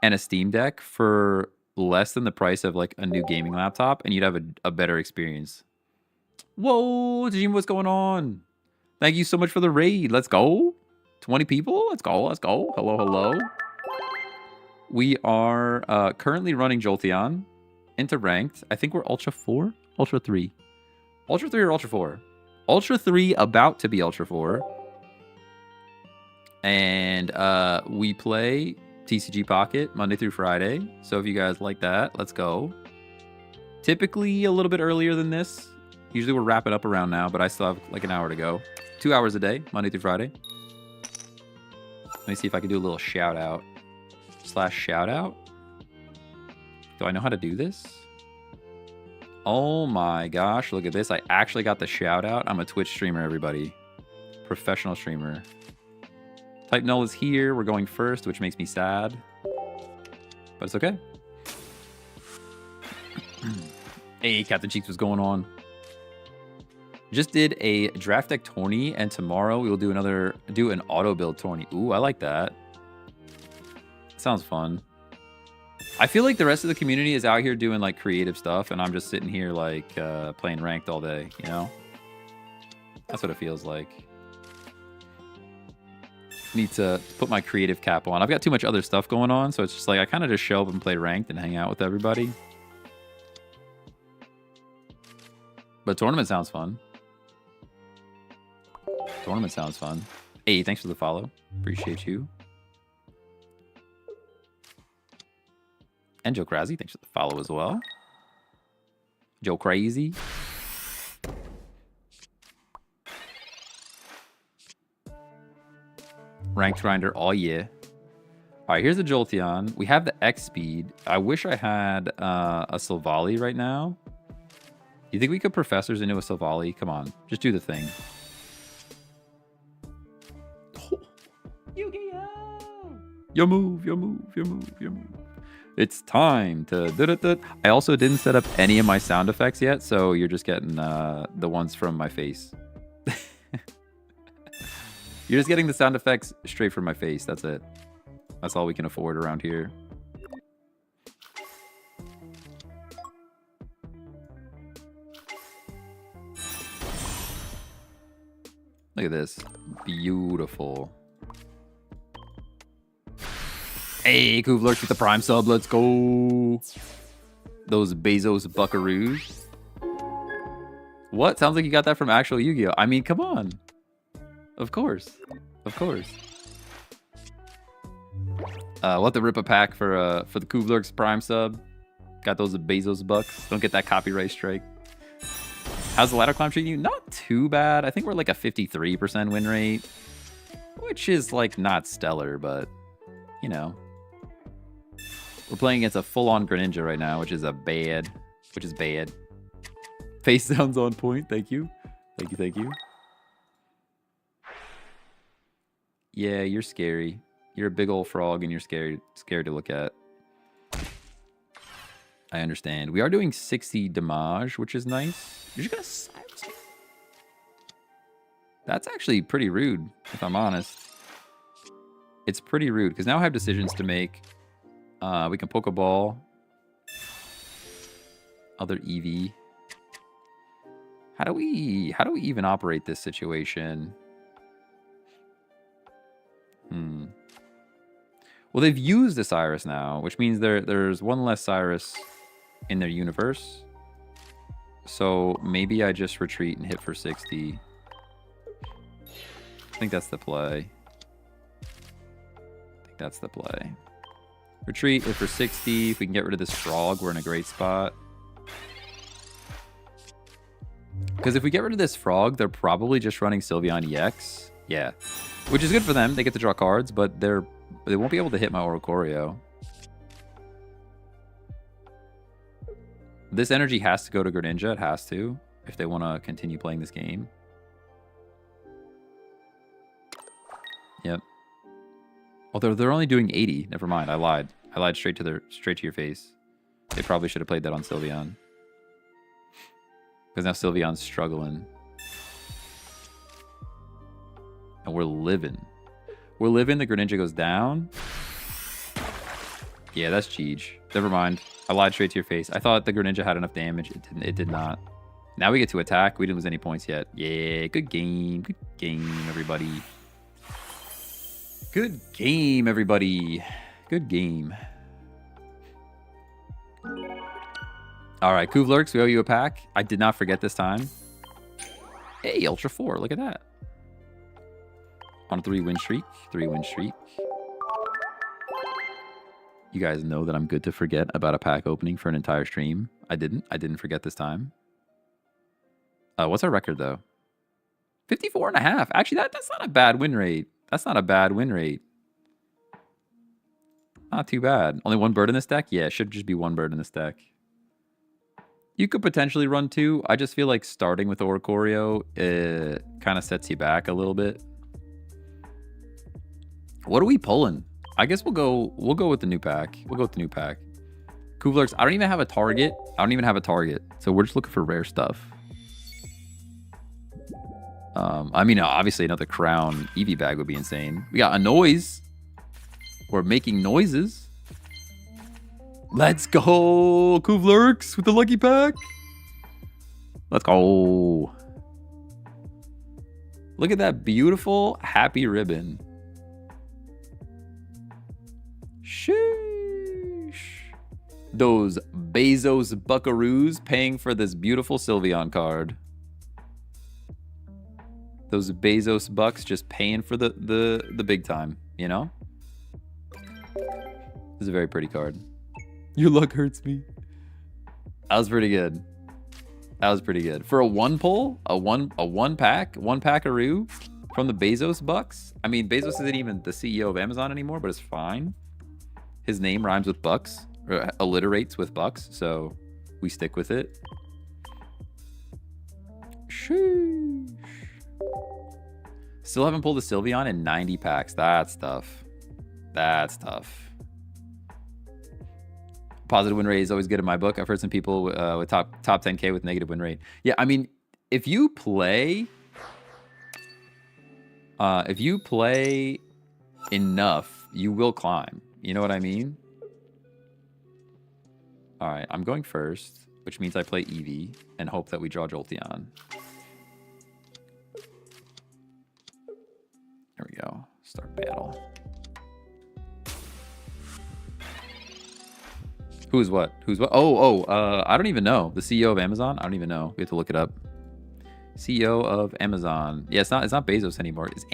and a Steam Deck for less than the price of like a new gaming laptop, and you'd have a better experience. Whoa, Jim, what's going on? Thank you so much for the raid. Let's go. 20 people. Let's go. Let's go. Hello, hello. We are currently running Jolteon into ranked. I think we're Ultra 4, Ultra 3. Ultra 3 or Ultra 4? Ultra 3 about to be Ultra 4. And we play TCG Pocket Monday through Friday. So if you guys like that, let's go. Typically a little bit earlier than this. Usually we're wrapping up around now, but I still have like an hour to go. 2 hours a day, Monday through Friday. Let me see if I can do a little shout out. / shout out. Do I know how to do this? Oh my gosh, look at this. I actually got the shout out. I'm a Twitch streamer, everybody. Professional streamer. Type Null is here. We're going first, which makes me sad. But it's okay. Hey, Captain Cheeks, what's going on? Just did a draft deck tourney, and tomorrow we will do an auto build tourney. Ooh, I like that. Sounds fun. I feel like the rest of the community is out here doing like creative stuff, and I'm just sitting here like playing ranked all day, you know? That's what it feels like. Need to put my creative cap on. I've got too much other stuff going on, so it's just like I kind of just show up and play ranked and hang out with everybody. But tournament sounds fun. Tournament sounds fun. Hey, thanks for the follow. Appreciate you. And Joe Crazy, thanks for the follow as well. Joe Crazy. Ranked grinder all year. All right, here's the Jolteon. We have the X speed. I wish I had a Silvally right now. You think we could Professors into a Silvally? Come on, just do the thing. Yu-Gi-Oh! Your move, your move, your move, your move. It's time to... I also didn't set up any of my sound effects yet, so you're just getting the ones from my face. You're just getting the sound effects straight from my face. That's it. That's all we can afford around here. Look at this. Beautiful. Hey, Koovlurks with the Prime sub. Let's go. Those Bezos buckaroos. What? Sounds like you got that from actual Yu-Gi-Oh! I mean, come on. Of course. Of course. We'll have to rip a pack for the Koovlurks Prime sub. Got those Bezos bucks. Don't get that copyright strike. How's the ladder climb treating you? Not too bad. I think we're like a 53% win rate, which is like not stellar, but you know. We're playing against a full-on Greninja right now, which is bad. Face sounds on point. Thank you. Thank you, thank you. Yeah, you're scary. You're a big old frog and you're scared to look at. I understand. We are doing 60 damage, which is nice. You're just gonna silence him? That's actually pretty rude, if I'm honest. It's pretty rude, because now I have decisions to make. We can Pokeball. Other Eevee. How do we even operate this situation? Well, they've used the Cyrus now, which means there's one less Cyrus in their universe. So maybe I just retreat and hit for 60. I think that's the play. Retreat, hit for 60. If we can get rid of this frog, we're in a great spot. Because if we get rid of this frog, they're probably just running Sylveon EX. Yeah. Which is good for them. They get to draw cards, but they won't be able to hit my Oricorio. This energy has to go to Greninja. It has to, if they want to continue playing this game. Yep. Although they're only doing 80. Never mind. I lied. I lied straight to your face. They probably should have played that on Sylveon. Because now Sylveon's struggling. And we're living. We're living. The Greninja goes down. Yeah, that's Cheech. Never mind. I lied straight to your face. I thought the Greninja had enough damage. It did not. Now we get to attack. We didn't lose any points yet. Yeah, good game. Good game, everybody. Good game, everybody. Good game. All right, Koovlurks, we owe you a pack. I did not forget this time. Hey, Ultra 4. Look at that. On a 3-win streak. 3-win streak. You guys know that I'm good to forget about a pack opening for an entire stream. I didn't forget this time. What's our record, though? 54.5. Actually, that's not a bad win rate. That's not a bad win rate. Not too bad. Only one bird in this deck? Yeah, it should just be one bird in this deck. You could potentially run 2. I just feel like starting with Oricorio kind of sets you back a little bit. What are we pulling? I guess we'll go with the new pack. Koovlurks, I don't even have a target. So we're just looking for rare stuff. I mean, obviously another Crown Eevee bag would be insane. We got a noise. We're making noises. Let's go, Koovlurks with the lucky pack. Let's go. Look at that beautiful happy ribbon. Sheesh. Those Bezos buckaroos paying for this beautiful Sylveon card. Those Bezos bucks just paying for the big time, you know? This is a very pretty card. Your luck hurts me. That was pretty good. For a one pull, a one packaroo from the Bezos bucks. I mean, Bezos isn't even the CEO of Amazon anymore, but it's fine. His name rhymes with bucks, or alliterates with bucks, so we stick with it. Sheesh. Still haven't pulled a Sylveon in 90 packs. That's tough. Positive win rate is always good in my book. I've heard some people with top 10K with negative win rate. Yeah, I mean, if you play enough, you will climb. You know what I mean? All right, I'm going first, which means I play Eevee and hope that we draw Jolteon. Start battle. Who's what? Who's what? I don't even know. The CEO of Amazon? I don't even know. We have to look it up. CEO of Amazon. Yeah, it's not Bezos anymore. It's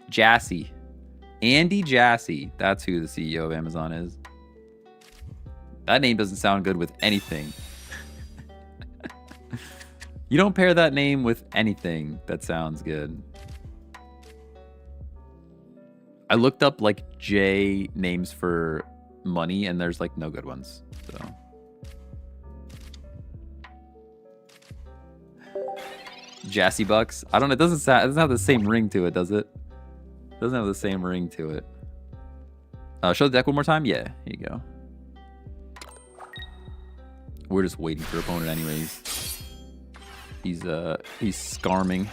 Jassy. Andy Jassy. That's who the CEO of Amazon is. That name doesn't sound good with anything. You don't pair that name with anything that sounds good. I looked up like J names for money and there's like no good ones. So Jassy Bucks. I don't know. It doesn't have the same ring to it, does it? It doesn't have the same ring to it. Show the deck one more time. Yeah, here you go. We're just waiting for opponent anyways. He's scarming.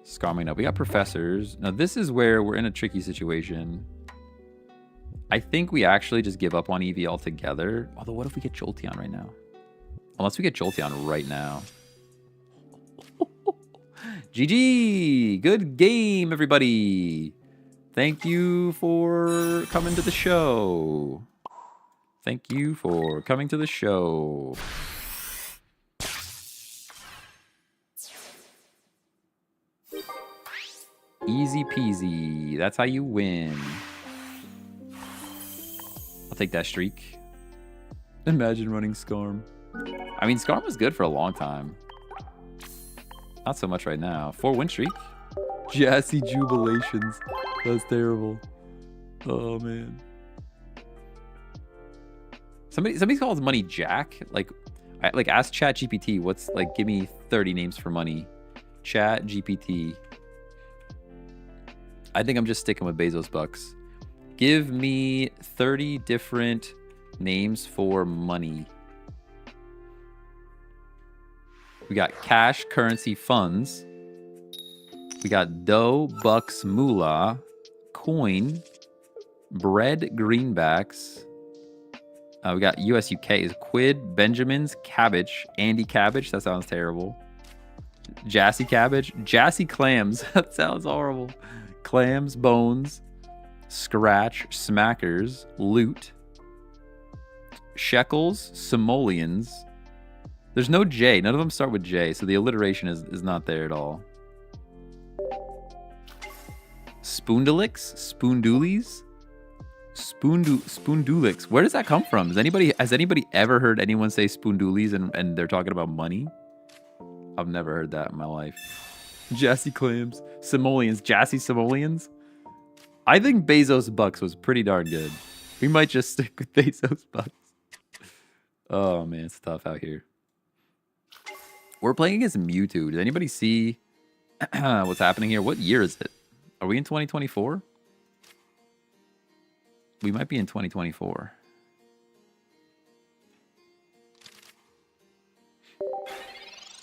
Scarming up. We got professors. Now this is where we're in a tricky situation. I think we actually just give up on Eevee altogether. Although what if we get Jolteon right now? Unless we get Jolteon right now. GG! Good game, everybody! Thank you for coming to the show. Thank you for coming to the show. Easy peasy. That's how you win. I'll take that streak. Imagine running Scarm. I mean, Scarm was good for a long time. Not so much right now. 4-win streak. Jassy Jubilations. That's terrible. Oh, man. Somebody calls money Jack. Like ask Chat GPT. What's like? Give me 30 names for money. Chat GPT. I think I'm just sticking with Bezos Bucks. Give me 30 different names for money. We got cash, currency, funds. We got dough, bucks, moolah, coin, bread, greenbacks. We got US UK's quid, Benjamins, cabbage, Andy cabbage. That sounds terrible. Jassy cabbage, Jassy clams. That sounds horrible. Clams, bones, scratch, smackers, loot, shekels, simoleons. There's no J. None of them start with J, so the alliteration is not there at all. Spoondulix, spoondoolies, spoondulix. Where does that come from? Has anybody ever heard anyone say spoondoolies and they're talking about money? I've never heard that in my life. Jassy clams, simoleons, Jassy simoleons. I think Bezos Bucks was pretty darn good. We might just stick with Bezos Bucks. Oh man, it's tough out here. We're playing against Mewtwo. Does anybody see what's happening here? What year is it? Are we in 2024? We might be in 2024.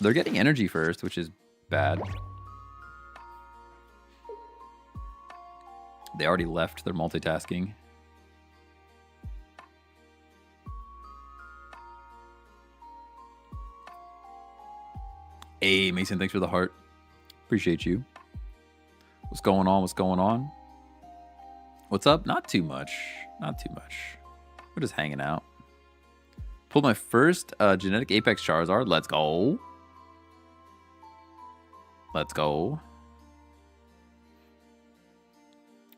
They're getting energy first, which is bad. They already left. They're multitasking. Hey, Mason, thanks for the heart. Appreciate you. What's going on? What's going on? What's up? Not too much. Not too much. We're just hanging out. Pulled my first genetic Apex Charizard. Let's go. Let's go.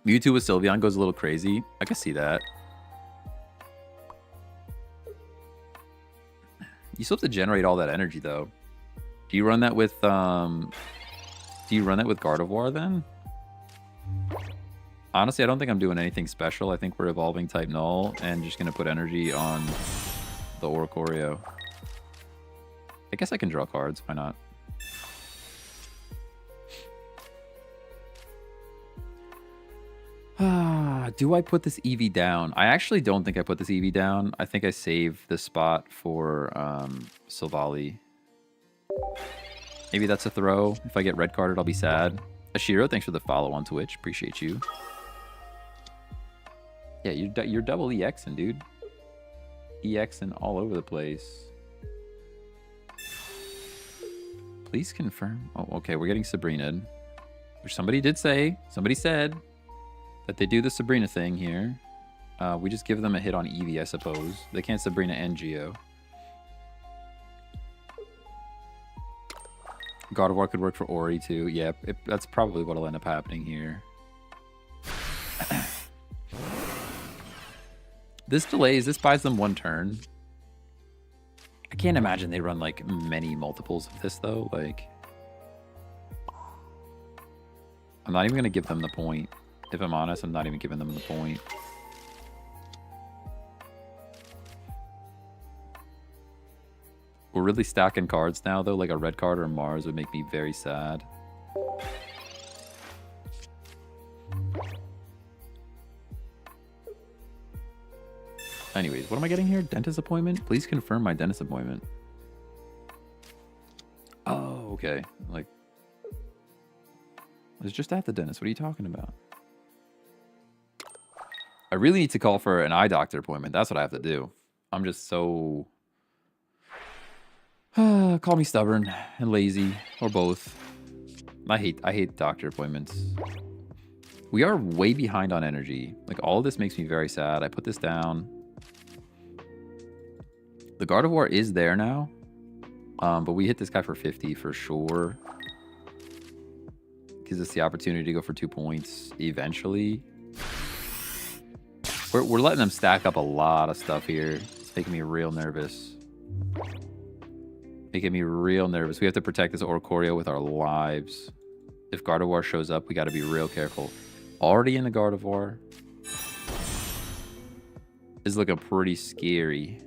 Mewtwo with Sylveon goes a little crazy. I can see that. You still have to generate all that energy though. Do you run that with Gardevoir then? Honestly, I don't think I'm doing anything special. I think we're evolving type null and just gonna put energy on the Oricorio. I guess I can draw cards, why not? Do I put this Eevee down? I actually don't think I put this Eevee down. I think I save the spot for Silvally. Maybe that's a throw. If I get red carded, I'll be sad. Ashiro, thanks for the follow on Twitch. Appreciate you. Yeah, you're double EXing, dude. EXing all over the place. Please confirm. Oh, okay, we're getting Sabrina. Which somebody did say. Somebody said that they do the Sabrina thing here. We just give them a hit on Eevee, I suppose. They can't Sabrina and Geo. God of War could work for Ori too. Yeah, that's probably what'll end up happening here. This delays. This buys them 1 turn. I can't imagine they run like many multiples of this though. Like, I'm not even gonna give them the point. If I'm honest, I'm not even giving them the point. We're really stacking cards now though. Like a red card or Mars would make me very sad. Anyways, what am I getting here? Dentist appointment? Please confirm my dentist appointment. Oh, okay. Like, I was just at the dentist. What are you talking about? I really need to call for an eye doctor appointment. That's what I have to do. I'm just so... call me stubborn and lazy, or both. I hate doctor appointments. We are way behind on energy. Like, all of this makes me very sad. I put this down. The Gardevoir is there now. But we hit this guy for 50 for sure. Gives us the opportunity to go for 2 points eventually. We're letting them stack up a lot of stuff here. It's making me real nervous. Making me real nervous. We have to protect this Oricorio with our lives. If Gardevoir shows up, we got to be real careful. Already in the Gardevoir. Is looking pretty scary.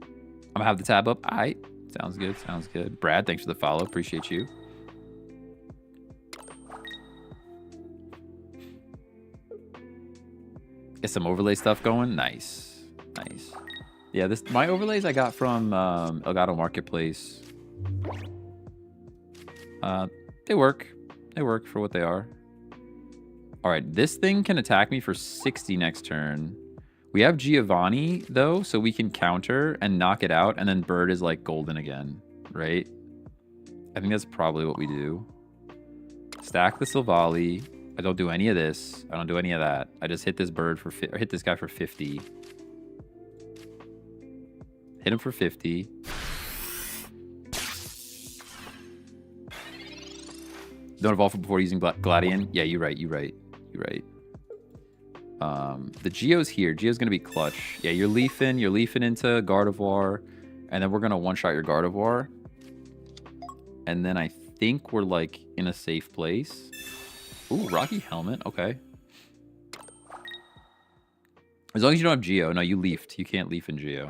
I'm gonna have the tab up. All right. Sounds good. Sounds good. Brad, thanks for the follow. Appreciate you. Get some overlay stuff going. Nice. Nice. Yeah, my overlays I got from Elgato Marketplace. They work. They work for what they are. All right, this thing can attack me for 60 next turn. We have Giovanni, though, so we can counter and knock it out, and then Bird is, like, golden again, right? I think that's probably what we do. Stack the Silvally. I don't do any of this. I don't do any of that. I just hit this bird for or hit this guy for 50. Hit him for 50. Don't evolve before using Gladian. Yeah, you're right. You're right. You're right. The Geo's here. Geo's going to be clutch. Yeah, you're leafing into Gardevoir, and then we're going to one-shot your Gardevoir. And then I think we're, like, in a safe place. Ooh, Rocky Helmet. Okay. As long as you don't have Geo. No, you leafed. You can't leaf in Geo.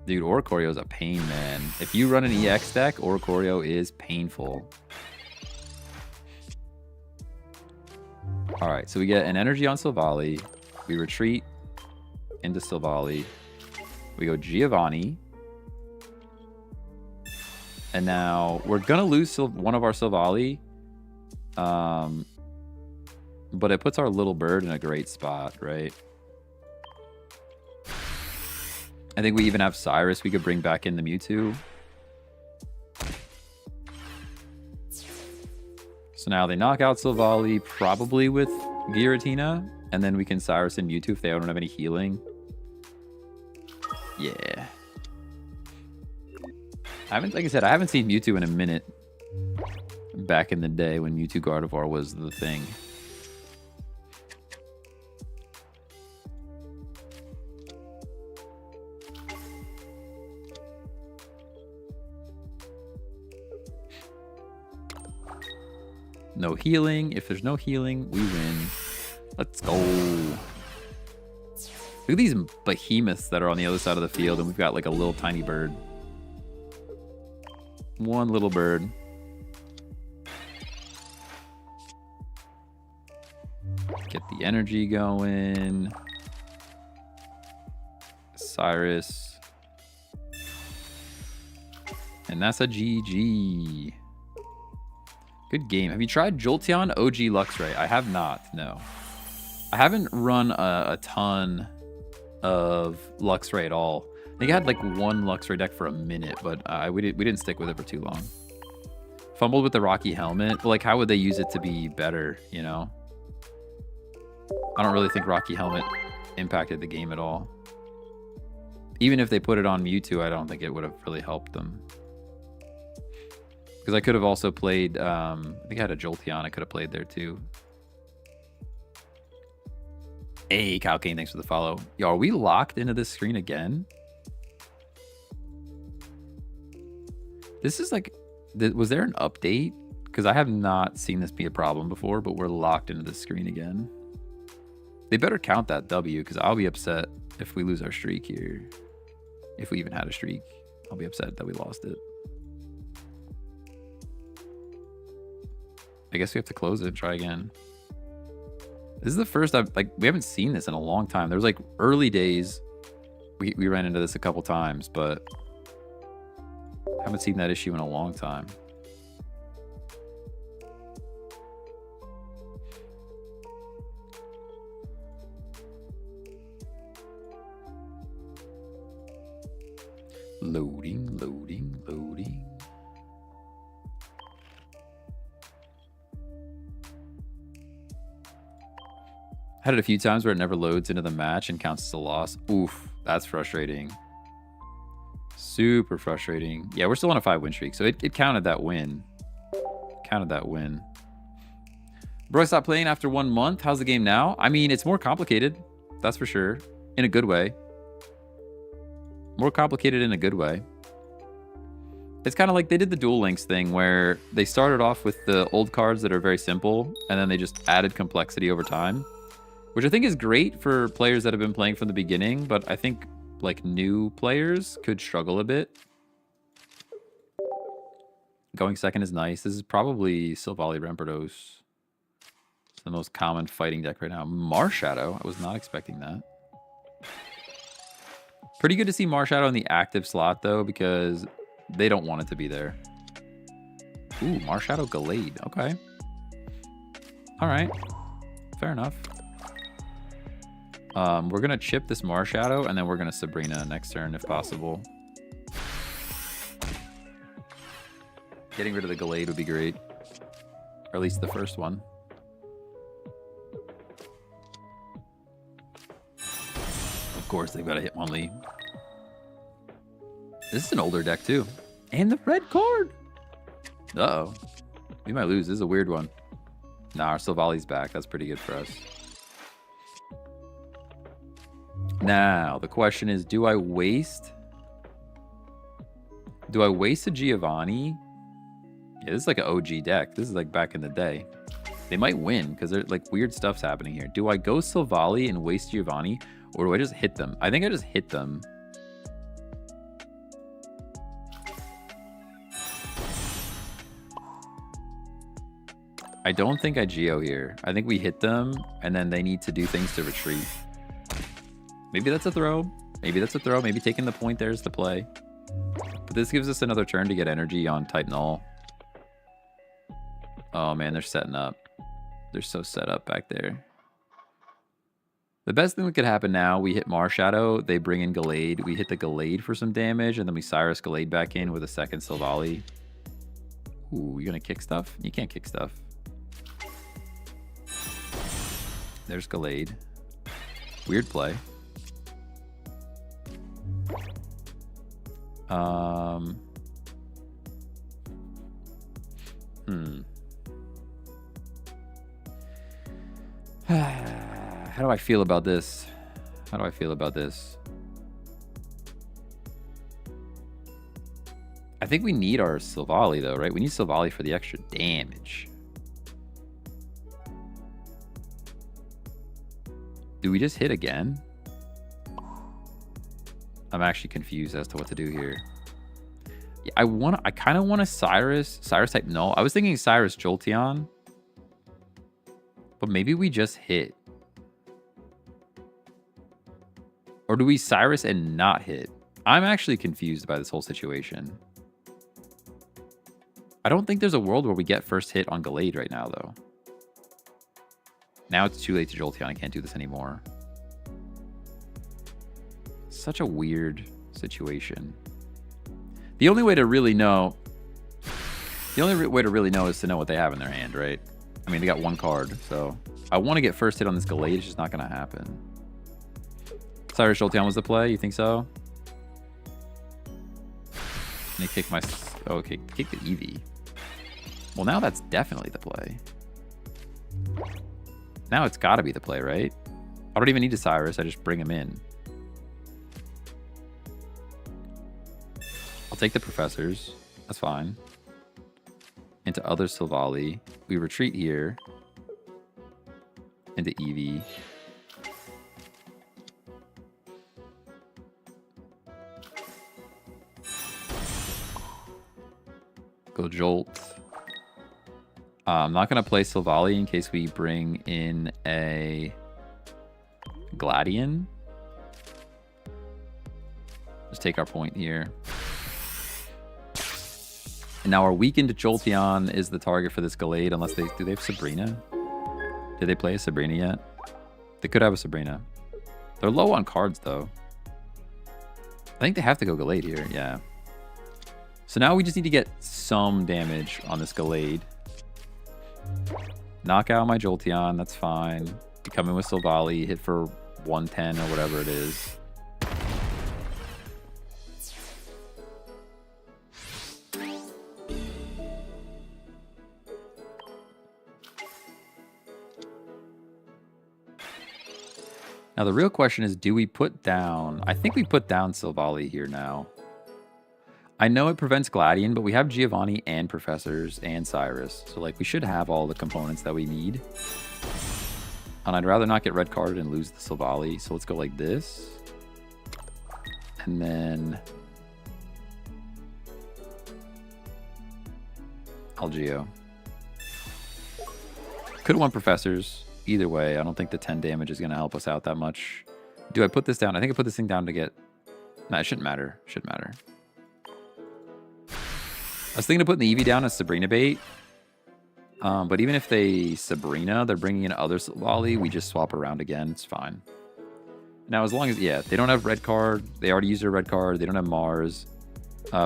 Dude, Oricorio is a pain, man. If you run an EX deck, Oricorio is painful. All right, so we get an energy on Silvally. We retreat into Silvally. We go Giovanni. And now we're going to lose one of our Silvally. But it puts our little bird in a great spot, right? I think we even have Cyrus we could bring back in the Mewtwo. So now they knock out Silvally, probably with Giratina, and then we can Cyrus and Mewtwo if they don't have any healing. Yeah. Like I said, I haven't seen Mewtwo in a minute. Back in the day when Mewtwo Gardevoir was the thing. No healing. If there's no healing, we win. Let's go. Look at these behemoths that are on the other side of the field, and we've got like a little tiny bird. One little bird. Get the energy going. Cyrus. And that's a GG. Good game. Have you tried Jolteon OG Luxray? I have not, no. I haven't run a ton of Luxray at all. I think I had like one Luxray deck for a minute, but we didn't stick with it for too long. Fumbled with the Rocky Helmet. But like, how would they use it to be better, you know? I don't really think Rocky Helmet impacted the game at all. Even if they put it on Mewtwo, I don't think it would have really helped them. Because I could have also played, I think I had a Jolteon I could have played there too. Hey, Kyle Kane, thanks for the follow. Yo, are we locked into this screen again? This is like, was there an update? Because I have not seen this be a problem before, but we're locked into this screen again. They better count that W, because I'll be upset if we lose our streak here. If we even had a streak, I'll be upset that we lost it. I guess we have to close it and try again. This is the first we haven't seen this in a long time. There was like early days, we ran into this a couple times, but haven't seen that issue in a long time. Loading, loading, loading. Had it a few times where it never loads into the match and counts as a loss. Oof, that's frustrating. Super frustrating. Yeah, we're still on a 5-win streak, so it counted that win. Counted that win. Bro, I stopped playing after 1 month. How's the game now? I mean, it's more complicated. That's for sure. In a good way. More complicated in a good way. It's kind of like they did the Duel Links thing where they started off with the old cards that are very simple, and then they just added complexity over time, which I think is great for players that have been playing from the beginning, but I think like new players could struggle a bit. Going second is nice. This is probably Silvally Rampardos. It's the most common fighting deck right now. Marshadow. I was not expecting that. Pretty good to see Marshadow in the active slot, though, because they don't want it to be there. Ooh, Marshadow Gallade. Okay. All right. Fair enough. We're going to chip this Marshadow, and then we're going to Sabrina next turn, if possible. Getting rid of the Gallade would be great. Or at least the first one. Of course, they've got a Hitmonlee. This is an older deck, too. And the red card! Uh-oh. We might lose. This is a weird one. Nah, our Silvally's back. That's pretty good for us. Now, the question is, do I waste a Giovanni? Yeah, this is like an OG deck. This is like back in the day. They might win because there's like weird stuff's happening here. Do I go Silvally and waste Giovanni, or do I just hit them? I think I just hit them. I don't think I Geo here. I think we hit them, and then they need to do things to retreat. Maybe that's a throw. Maybe that's a throw. Maybe taking the point there is the play. But this gives us another turn to get energy on Type Null. Oh, man, they're setting up. They're so set up back there. The best thing that could happen now, we hit Marshadow. They bring in Gallade. We hit the Gallade for some damage, and then we Cyrus Gallade back in with a second Silvally. Ooh, you gonna kick stuff? You can't kick stuff. There's Gallade. Weird play. How do I feel about this? How do I feel about this? I think we need our Silvally, though, right? We need Silvally for the extra damage. Do we just hit again? I'm actually confused as to what to do here. Yeah, I kind of want a Cyrus type Null. I was thinking Cyrus Jolteon. But maybe we just hit. Or do we Cyrus and not hit? I'm actually confused by this whole situation. I don't think there's a world where we get first hit on Gallade right now, though. Now it's too late to Jolteon. I can't do this anymore. Such a weird situation. The only way to really know... The only way to really know is to know what they have in their hand, right? I mean, they got one card, so... I want to get first hit on this Gallade. It's just not going to happen. Cyrus Jolteon was the play? You think so? And they kick my... Oh, okay, kick the Eevee. Well, now that's definitely the play. Now it's got to be the play, right? I don't even need a Cyrus. I just bring him in. I'll take the Professors. That's fine. Into other Silvally. We retreat here. Into Eevee. Go Jolt. I'm not going to play Silvally in case we bring in a Gladion. Just take our point here. And now our weakened Jolteon is the target for this Gallade, unless they... Do they have Sabrina? Did they play a Sabrina yet? They could have a Sabrina. They're low on cards, though. I think they have to go Gallade here, yeah. So now we just need to get some damage on this Gallade. Knock out my Jolteon, that's fine. You come in with Silvally, hit for 110 or whatever it is. Now the real question is, do we put down... I think we put down Silvally here now. I know it prevents Gladion, but we have Giovanni and Professors and Cyrus. So, like, we should have all the components that we need. And I'd rather not get red carded and lose the Silvally. So let's go like this. And then... Algeo. Could have won Professors. Either way, I don't think the 10 damage is going to help us out that much. Do I put this down? I think I put this thing down to get... Nah, it shouldn't matter. Shouldn't matter. I was thinking of putting the Eevee down as Sabrina bait. But even if they Sabrina, they're bringing in other Silvally, we just swap around again. It's fine. Now, as long as... Yeah, they don't have red card. They already used their red card. They don't have Mars.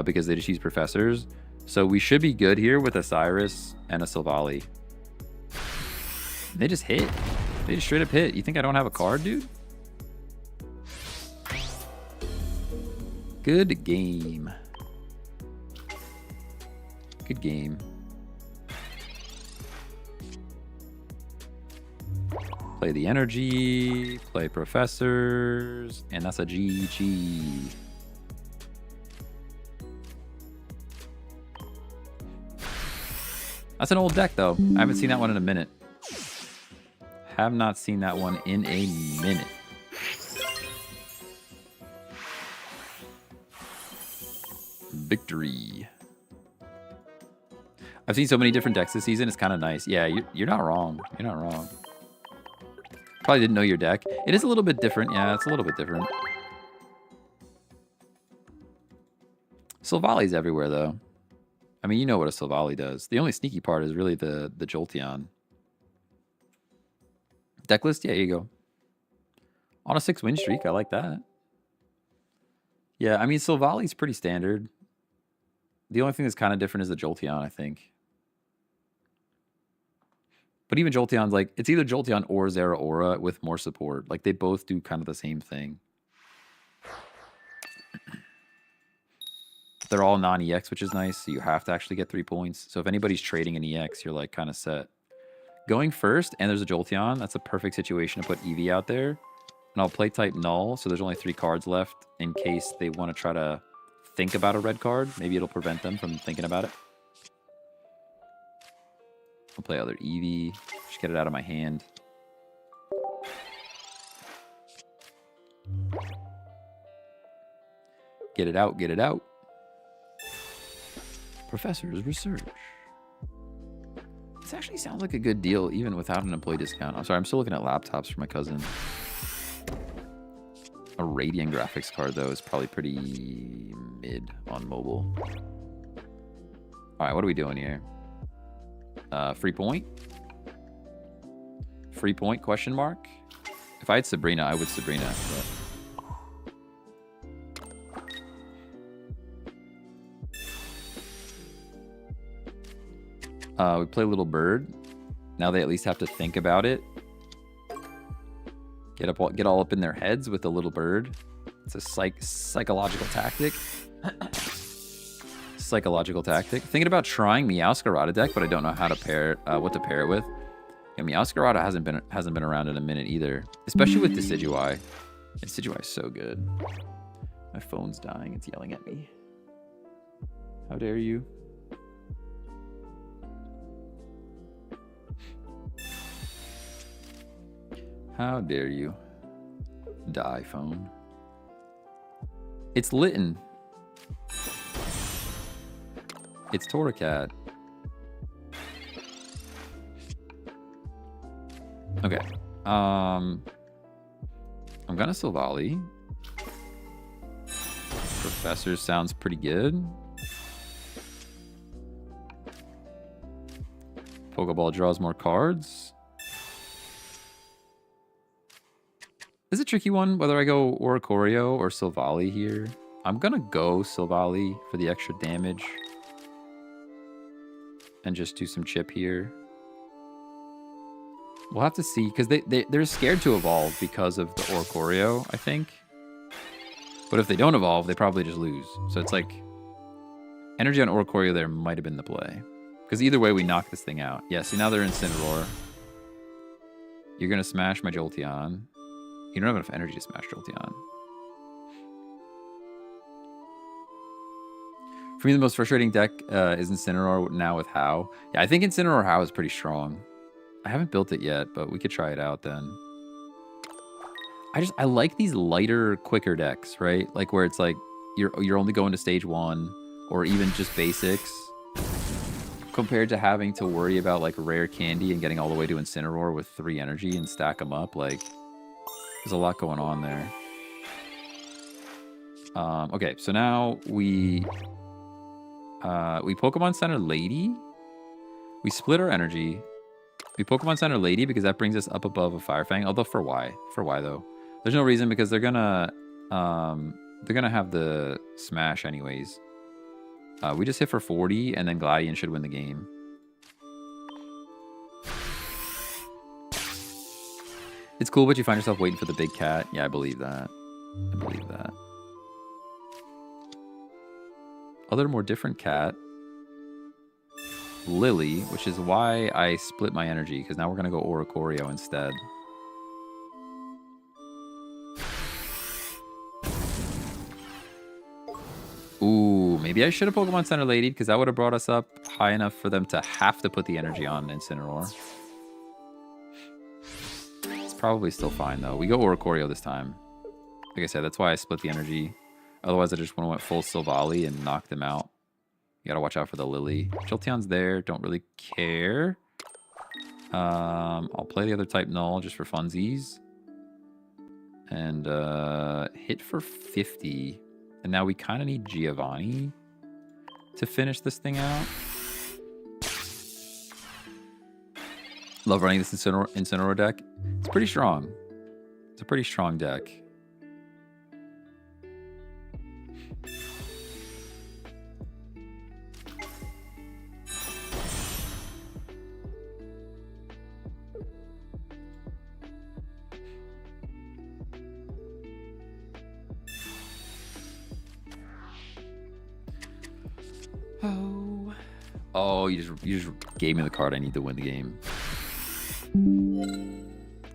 Because they just use Professors. So we should be good here with a Cyrus and a Silvally. They just hit. They just straight up hit. You think I don't have a card, dude? Good game. Good game. Play the energy. Play Professors. And that's a GG. That's an old deck, though. I haven't seen that one in a minute. Have not seen that one in a minute. Victory. I've seen so many different decks this season. It's kind of nice. Yeah, you're not wrong. You're not wrong. Probably didn't know your deck. It is a little bit different. Yeah, it's a little bit different. Silvally's everywhere, though. I mean, you know what a Silvally does. The only sneaky part is really the Jolteon. Deck list? Yeah, here you go. On a 6-win streak. I like that. Yeah, I mean, Silvally's pretty standard. The only thing that's kind of different is the Jolteon, I think. But even Jolteon's like, it's either Jolteon or Zeraora with more support. Like, they both do kind of the same thing. They're all non-EX, which is nice. So you have to actually get 3 points. So if anybody's trading an EX, you're like kind of set. Going first, and there's a Jolteon. That's a perfect situation to put Eevee out there. And I'll play type Null, so there's only 3 cards left in case they want to try to think about a red card. Maybe it'll prevent them from thinking about it. I'll play other Eevee. Just get it out of my hand. Get it out, get it out. Professor's research. This actually sounds like a good deal, even without an employee discount. I'm sorry, I'm still looking at laptops for my cousin. A Radiant graphics card, though, is probably pretty mid on mobile. All right, what are we doing here? Free point? Free point, question mark? If I had Sabrina, I would Sabrina. But... We play Little Bird. Now they at least have to think about it. Get all up in their heads with the Little Bird. It's a psychological tactic. Psychological tactic. Thinking about trying Meowscarada deck, but I don't know how to pair what to pair it with. Yeah, Meowscarada hasn't been around in a minute either, especially with Decidueye. Decidueye is so good. My phone's dying. It's yelling at me. How dare you? How dare you? Die, phone. It's Litten. It's Torracat. Okay. I'm gonna Silvally. Professor sounds pretty good. Pokeball draws more cards. This is a tricky one, whether I go Oricorio or Silvally here. I'm gonna go Silvally for the extra damage. And just do some chip here. We'll have to see, because they're scared to evolve because of the Oricorio, I think. But if they don't evolve, they probably just lose. So it's like, energy on Oricorio there might have been the play. Because either way, we knock this thing out. Yeah, see, now they're Incineroar. You're going to smash my Jolteon. You don't have enough energy to smash Jolteon. For me, the most frustrating deck is Incineroar now with How. Yeah, I think Incineroar How is pretty strong. I haven't built it yet, but we could try it out then. I like these lighter, quicker decks, right? Like where it's like you're only going to stage 1 or even just basics, compared to having to worry about like rare candy and getting all the way to Incineroar with 3 energy and stack them up. Like there's a lot going on there. Okay, so now we Pokemon Center Lady. We split our energy. We Pokemon Center Lady because that brings us up above a Fire Fang. Although for why? For why though? There's no reason because they're gonna have the smash anyways. We just hit for 40 and then Gladion should win the game. It's cool, but you find yourself waiting for the big cat. Yeah, I believe that. I believe that. Other more different cat. Lily, which is why I split my energy, because now we're going to go Oricorio instead. Ooh, maybe I should have Pokemon Center Lady, because that would have brought us up high enough for them to have to put the energy on Incineroar. It's probably still fine, though. We go Oricorio this time. Like I said, that's why I split the energy. Otherwise, I just would have went full Silvally and knocked them out. You gotta watch out for the Lily. Jolteon's there. Don't really care. I'll play the other type Null just for funsies. And hit for 50. And now we kind of need Giovanni to finish this thing out. Love running this Incineroar deck. It's pretty strong. It's a pretty strong deck. Oh, you just gave me the card I need to win the game.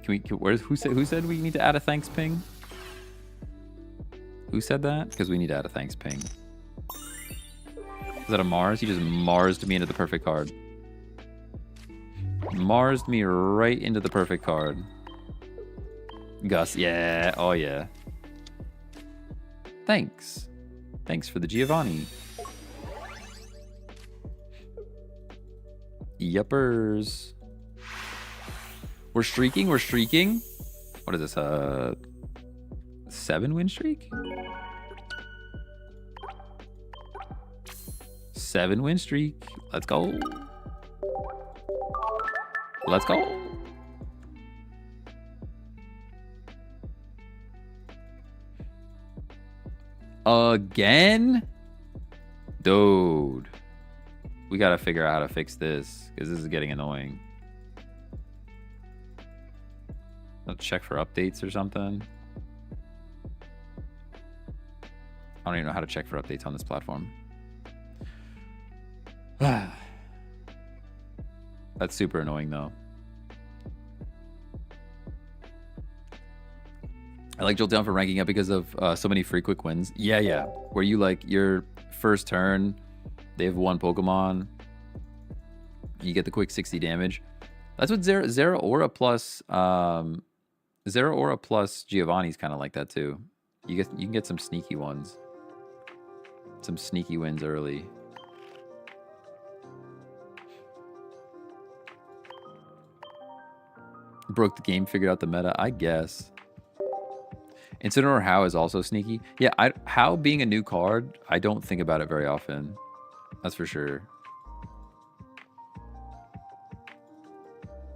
Who said we need to add a thanks ping? Who said that? Because we need to add a thanks ping. Is that a Mars? He just Marsed me into the perfect card. Marsed me right into the perfect card. Gus, yeah, oh yeah. Thanks. Thanks for the Giovanni. Yuppers. We're streaking, we're streaking. What is this, 7-win streak? 7-win streak. Let's go. Let's go. Again? Dude. We gotta figure out how to fix this, because this is getting annoying. Let's check for updates or something. I don't even know how to check for updates on this platform. That's super annoying, though. I like Jolteon for ranking up because of so many free quick wins. Yeah. Where you, like, your first turn, they have one Pokemon, you get the quick 60 damage. That's what Zeraora plus Giovanni's kind of like that too. You can get some sneaky ones, some sneaky wins early. Broke the game, figured out the meta, I guess. Incineroar How is also sneaky. Yeah, How being a new card, I don't think about it very often. That's for sure.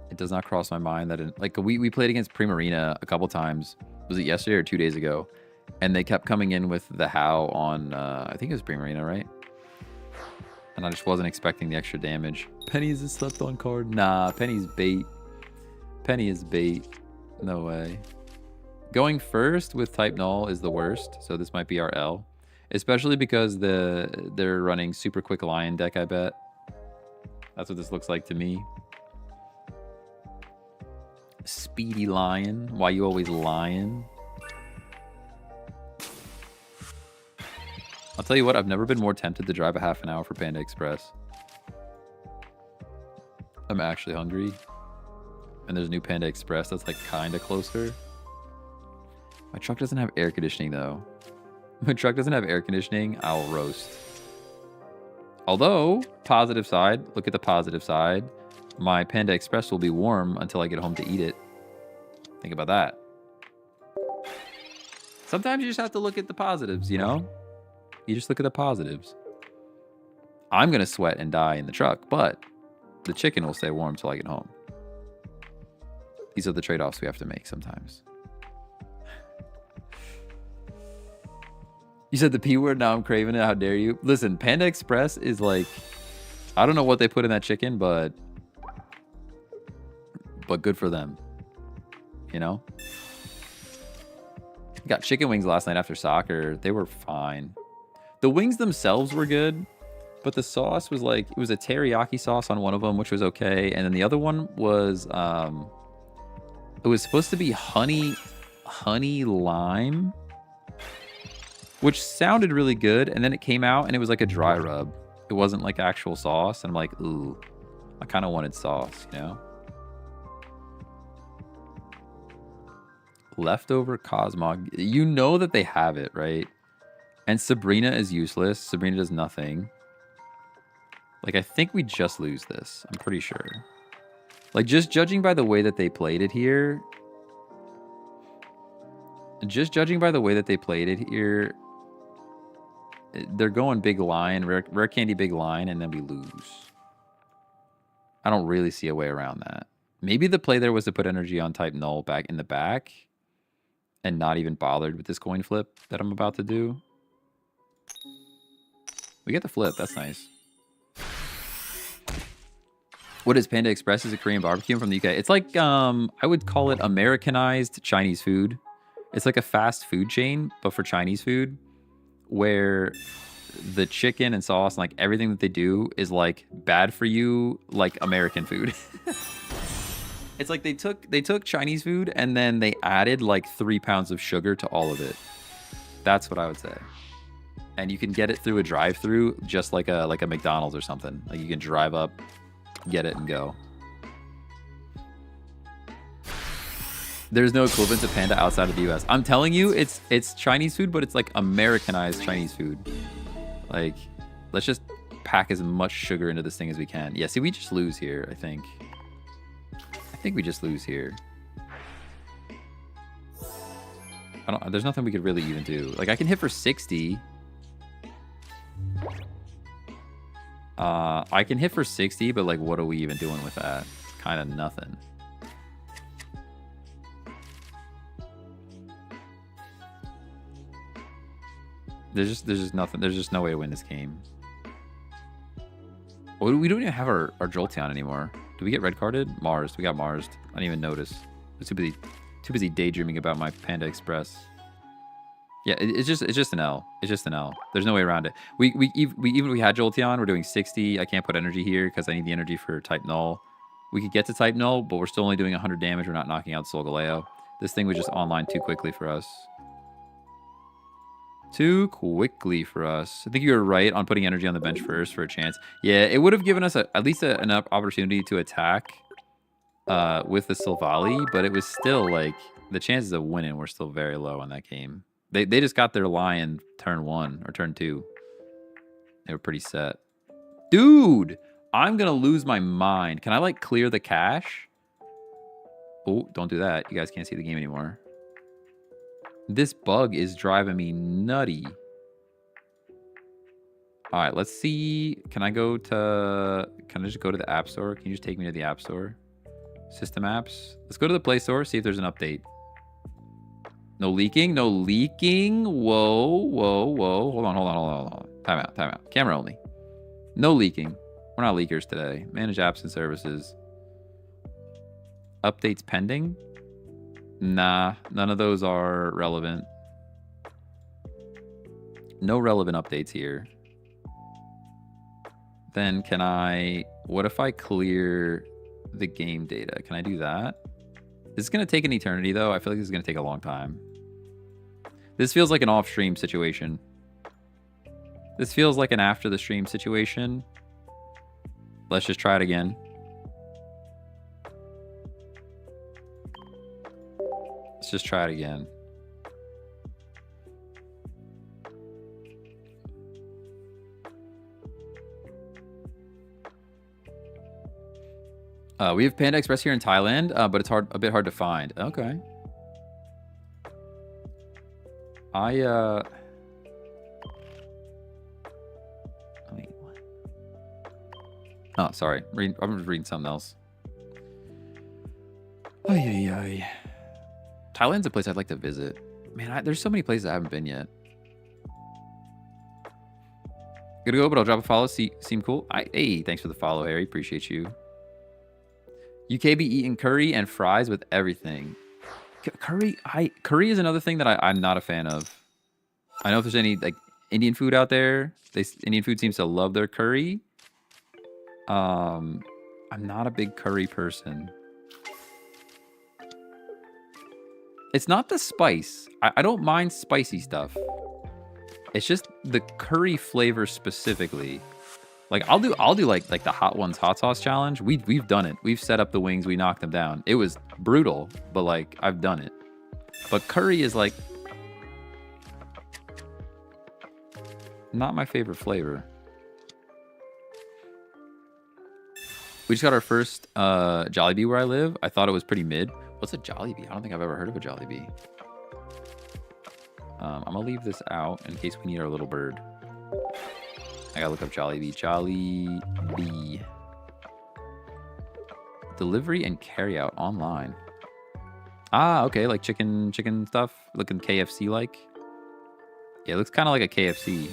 It does not cross my mind that like we played against Primarina a couple times. Was it yesterday or 2 days ago? And they kept coming in with the How on I think it was Primarina, right? And I just wasn't expecting the extra damage. Penny is a slept on card. Nah, Penny's bait. Penny is bait. No way. Going first with type null is the worst, so this might be our L. Especially because they're running super quick lion deck, I bet. That's what this looks like to me. Speedy lion. Why you always lying? I'll tell you what, I've never been more tempted to drive a half an hour for Panda Express. I'm actually hungry. And there's a new Panda Express that's like kind of closer. My truck doesn't have air conditioning though. My truck doesn't have air conditioning, I'll roast. Although, positive side, look at the positive side. My Panda Express will be warm until I get home to eat it. Think about that. Sometimes you just have to look at the positives, you know? You just look at the positives. I'm going to sweat and die in the truck, but the chicken will stay warm till I get home. These are the trade-offs we have to make sometimes. You said the P word, now I'm craving it. How dare you? Listen, Panda Express is like, I don't know what they put in that chicken, but good for them. You know? Got chicken wings last night after soccer. They were fine. The wings themselves were good, but the sauce was like, it was a teriyaki sauce on one of them, which was okay. And then the other one was, it was supposed to be honey lime, which sounded really good. And then it came out and it was like a dry rub. It wasn't like actual sauce. And I'm like, ooh, I kind of wanted sauce, you know? Leftover Cosmog. You know that they have it, right? And Sabrina is useless. Sabrina does nothing. Like, I think we just lose this. I'm pretty sure. Like, just judging by the way that they played it here. Just judging by the way that they played it here. They're going big line, rare candy big line, and then we lose. I don't really see a way around that. Maybe the play there was to put energy on type null back in the back. And not even bothered with this coin flip that I'm about to do. We get the flip. That's nice. What is Panda Express? Is a Korean barbecue from the UK. It's like, I would call it Americanized Chinese food. It's like a fast food chain, but for Chinese food, where the chicken and sauce and like everything that they do is like bad for you, like American food. It's like they took Chinese food and then they added like 3 pounds of sugar to all of it. That's what I would say. And you can get it through a drive-through, just like a McDonald's or something. Like you can drive up, get it, and go. There's no equivalent to Panda outside of the US. I'm telling you, it's Chinese food, but it's like Americanized Chinese food. Like, let's just pack as much sugar into this thing as we can. Yeah, see, we just lose here, I think. I think we just lose here. There's nothing we could really even do. Like, I can hit for 60. I can hit for 60, but like, what are we even doing with that? Kind of nothing. There's just nothing. There's just no way to win this game. Oh, we don't even have our Jolteon anymore. Do we get red carded? Mars. We got Mars. I didn't even notice. I was too busy daydreaming about my Panda Express. Yeah, it's just an L. It's just an L. There's no way around it. We had Jolteon. We're doing 60. I can't put energy here because I need the energy for type null. We could get to type null, but we're still only doing 100 damage. We're not knocking out Solgaleo. This thing was just online too quickly for us. Too quickly for us. I think you were right on putting energy on the bench first for a chance. Yeah, it would have given us at least enough opportunity to attack with the Silvally, but it was still like the chances of winning were still very low in that game. They just got their lion turn 1 or turn 2. They were pretty set. Dude, I'm gonna lose my mind. Can I like clear the cache? Oh, don't do that. You guys can't see the game anymore. This bug is driving me nutty. All right, let's see. Can I just go to the App Store? Can you just take me to the App Store? System apps. Let's go to the Play Store, see if there's an update. No leaking, no leaking. Whoa, whoa, whoa. Hold on. Time out. Camera only. No leaking. We're not leakers today. Manage apps and services. Updates pending? Nah, none of those are relevant. No relevant updates here. Then what if I clear the game data? Can I do that? This is going to take an eternity though. I feel like this is going to take a long time. This feels like an off-stream situation. This feels like an after the stream situation. Let's just try it again. Let's just try it again. We have Panda Express here in Thailand, but it's a bit hard to find. Okay. Wait, what? Oh, sorry. I'm just reading something else. Ay. Thailand's a place I'd like to visit. Man, there's so many places I haven't been yet. Gonna go, but I'll drop a follow. Seem cool? Hey, thanks for the follow, Harry. Appreciate you. UK be eating curry and fries with everything. Curry is another thing that I'm not a fan of. I don't know if there's any like Indian food out there. Indian food seems to love their curry. I'm not a big curry person. It's not the spice. I don't mind spicy stuff. It's just the curry flavor specifically. Like I'll do like the Hot Ones hot sauce challenge. We've done it. We've set up the wings. We knocked them down. It was brutal, but like I've done it. But curry is like not my favorite flavor. We just got our first Jollibee where I live. I thought it was pretty mid. What's a Jollibee? I don't think I've ever heard of a Jollibee. I'm gonna leave this out in case we need our little bird. I gotta look up Jollibee. Jollibee. Delivery and carryout online. Ah, okay, like chicken stuff. Looking KFC like. Yeah, it looks kind of like a KFC.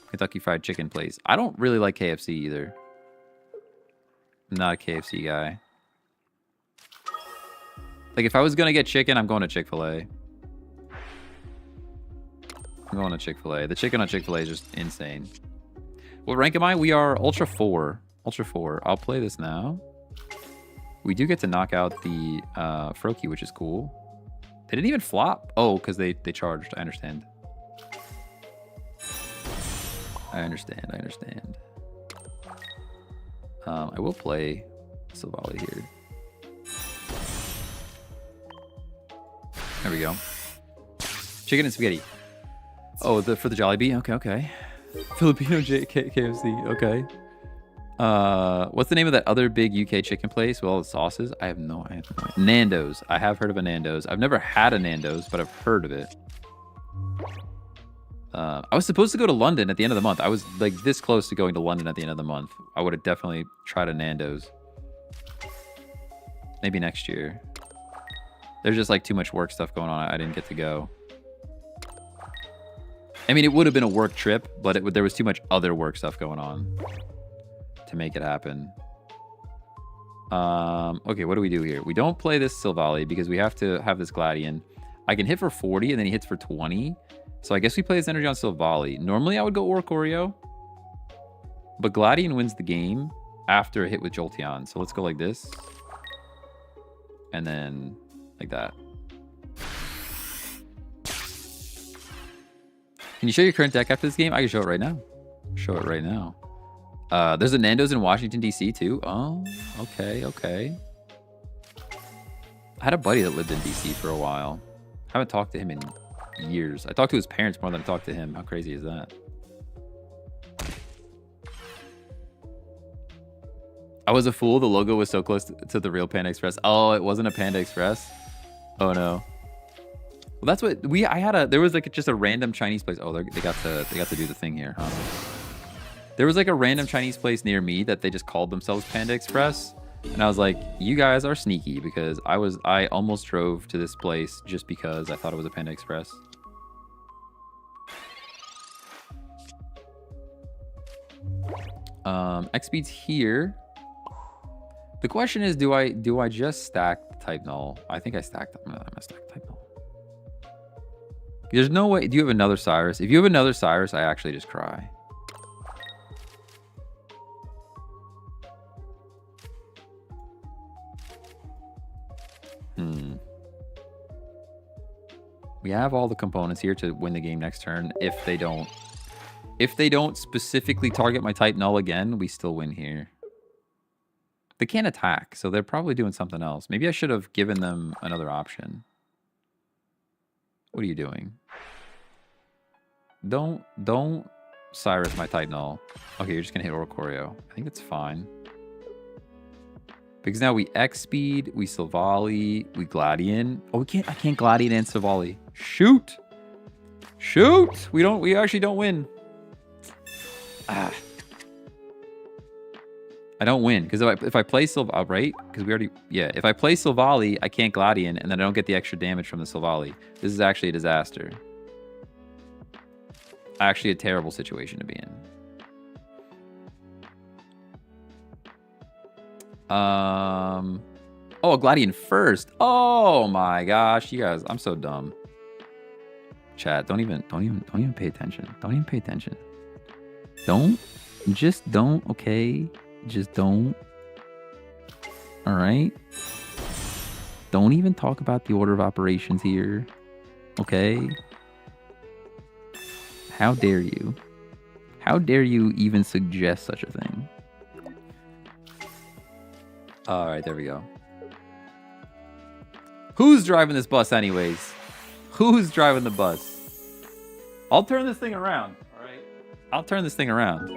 Kentucky Fried Chicken place. I don't really like KFC either. I'm not a KFC guy. Like if I was gonna get chicken, I'm going to Chick-fil-A. I'm going to Chick-fil-A. The chicken on Chick-fil-A is just insane. What rank am I? We are Ultra 4. Ultra 4. I'll play this now. We do get to knock out the Froakie, which is cool. They didn't even flop. Oh, because they charged. I understand. I understand. I will play Silvally here. There we go. Chicken and spaghetti. Oh, for the Jollibee? Okay. Filipino KFC. Okay. What's the name of that other big UK chicken place with all the sauces? I have no idea. Nando's. I have heard of a Nando's. I've never had a Nando's, but I've heard of it. I was supposed to go to London at the end of the month. I was like this close to going to London at the end of the month. I would have definitely tried a Nando's. Maybe next year. There's just like too much work stuff going on. I didn't get to go. I mean, it would have been a work trip, but there was too much other work stuff going on. to make it happen. Okay, what do we do here? We don't play this Silvally because we have to have this Gladion. I can hit for 40 and then he hits for 20. So I guess we play this energy on Silvally. Normally I would go Oricorio, but Gladion wins the game after a hit with Jolteon. So let's go like this. And then like that. Can you show your current deck after this game? I can show it right now. Show it right now. There's a Nando's in Washington, D.C. too. Oh, okay, okay. I had a buddy that lived in D.C. for a while. Haven't talked to him in years. I talked to his parents more than I talked to him. How crazy is that? I was a fool. The logo was so close to the real Panda Express. Oh, it wasn't a Panda Express. Oh no. Well, that's what there was like just a random Chinese place. Oh, they got to do the thing here, huh? There was like a random Chinese place near me that they just called themselves Panda Express. And I was like, you guys are sneaky, because I almost drove to this place just because I thought it was a Panda Express. X speed's here. The question is, do I just stack the type null? I think I stacked them. I'm gonna stack type null. There's no way. Do you have another Cyrus? If you have another Cyrus, I actually just cry. We have all the components here to win the game next turn. If they don't specifically target my type null again, we still win here. They can't attack, so they're probably doing something else. Maybe I should have given them another option. What are you doing? Don't Cyrus my type null. Okay, you're just gonna hit Oricorio. I think that's fine. Because now we X speed, we Silvally, we Gladion. Oh, I can't Gladion and Silvally. Shoot! Shoot! We actually don't win. Ah. I don't win because if I play Silvally, right? Because we already, yeah. If I play Silvally, I can't Gladion, and then I don't get the extra damage from the Silvally. This is actually a disaster. Actually, a terrible situation to be in. Oh, a Gladion first. Oh my gosh, you guys, I'm so dumb. Chat, don't even pay attention. Don't even pay attention. Just don't, okay? Just don't. All right? Don't even talk about the order of operations here. Okay? How dare you? How dare you even suggest such a thing? All right, there we go. Who's driving this bus anyways? Who's driving the bus? I'll turn this thing around, all right? I'll turn this thing around.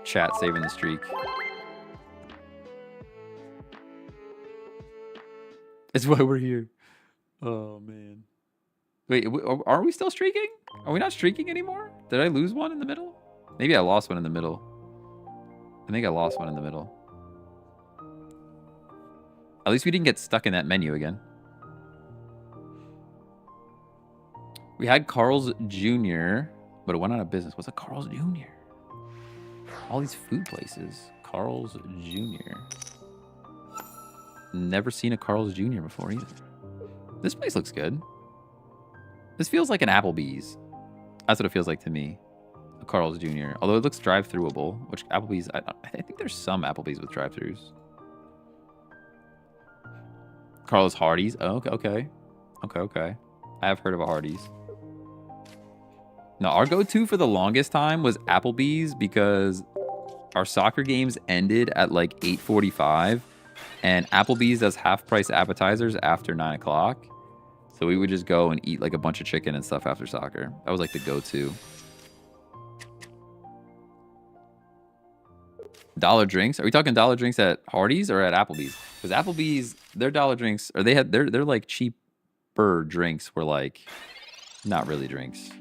Chat saving the streak. It's why we're here. Oh, man. Wait, are we still streaking? Are we not streaking anymore? Did I lose one in the middle? Maybe I lost one in the middle. I think I lost one in the middle. At least we didn't get stuck in that menu again. We had Carl's Jr., but it went out of business. What's a Carl's Jr.? All these food places. Carl's Jr. Never seen a Carl's Jr. before either. This place looks good. This feels like an Applebee's. That's what it feels like to me. A Carl's Jr. Although it looks drive-thruable, which Applebee's, I think there's some Applebee's with drive-thrus. Carl's Hardee's. Oh, okay. Okay. I have heard of a Hardee's. No, our go-to for the longest time was Applebee's because our soccer games ended at like 8:45, and Applebee's does half-price appetizers after 9 o'clock. So we would just go and eat like a bunch of chicken and stuff after soccer. That was like the go-to. Dollar drinks? Are we talking dollar drinks at Hardee's or at Applebee's? Because Applebee's, their dollar drinks, or they're like cheaper drinks were like not really drinks.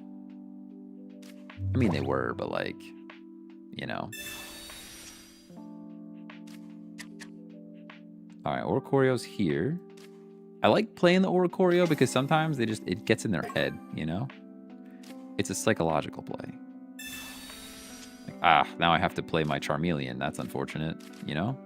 I mean, they were, but like, you know. All right, Oricorio's here. I like playing the Oricorio because sometimes it gets in their head, you know? It's a psychological play. Like, now I have to play my Charmeleon. That's unfortunate, you know?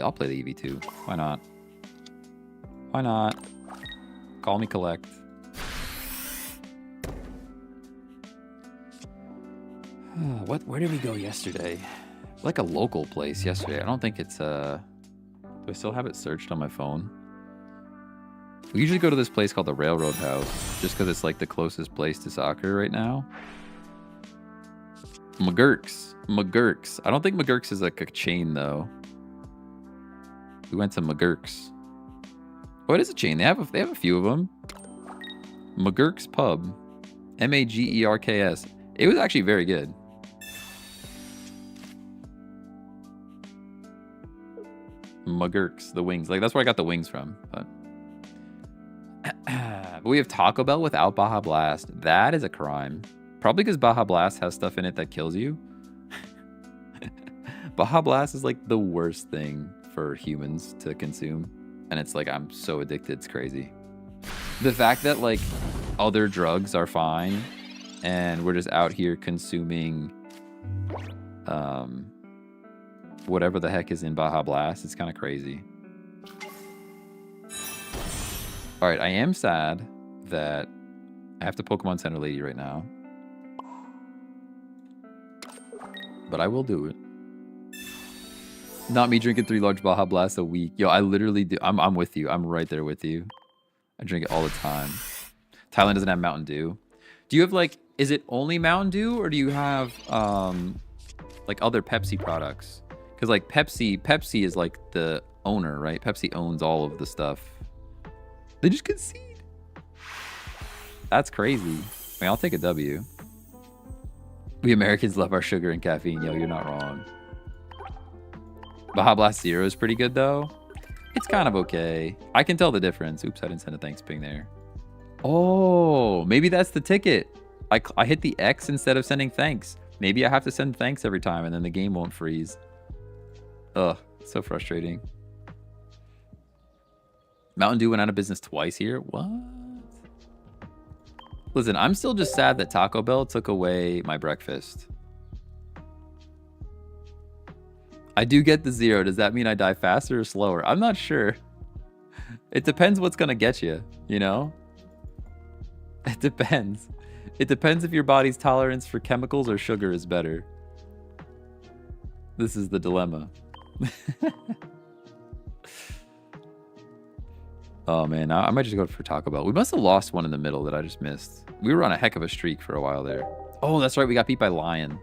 I'll play the Eevee too. Why not? Why not? Call me collect. Where did we go yesterday? Like a local place yesterday. I don't think it's do I still have it searched on my phone? We usually go to this place called the Railroad House, just because it's like the closest place to soccer right now. McGurk's. I don't think McGurk's is like a chain though. We went to McGurk's. Oh, it is a chain. They have a few of them. McGurk's Pub. MAGERKS. It was actually very good. McGurk's, the wings. Like, that's where I got the wings from. But we have Taco Bell without Baja Blast. That is a crime. Probably because Baja Blast has stuff in it that kills you. Baja Blast is like the worst thing for humans to consume. And it's like, I'm so addicted, it's crazy. The fact that like other drugs are fine and we're just out here consuming whatever the heck is in Baja Blast, it's kind of crazy. All right, I am sad that I have to Pokemon Center Lady right now. But I will do it. Not me drinking 3 large Baja Blasts a week. Yo, I literally do. I'm with you. I'm right there with you. I drink it all the time. Thailand doesn't have Mountain Dew. Do you have like, is it only Mountain Dew or do you have like other Pepsi products? Because like Pepsi is like the owner, right? Pepsi owns all of the stuff. They just concede. That's crazy. I mean, I'll take a W. We Americans love our sugar and caffeine. Yo, you're not wrong. Baja Blast Zero is pretty good, though. It's kind of okay. I can tell the difference. Oops, I didn't send a thanks ping there. Oh, maybe that's the ticket. I hit the X instead of sending thanks. Maybe I have to send thanks every time, and then the game won't freeze. Ugh, so frustrating. Mountain Dew went out of business twice here. What? Listen, I'm still just sad that Taco Bell took away my breakfast. I do get the 0. Does that mean I die faster or slower? I'm not sure. It depends what's going to get you, you know? It depends. It depends if your body's tolerance for chemicals or sugar is better. This is the dilemma. Oh, man. I might just go for Taco Bell. We must have lost one in the middle that I just missed. We were on a heck of a streak for a while there. Oh, that's right. We got beat by Lion.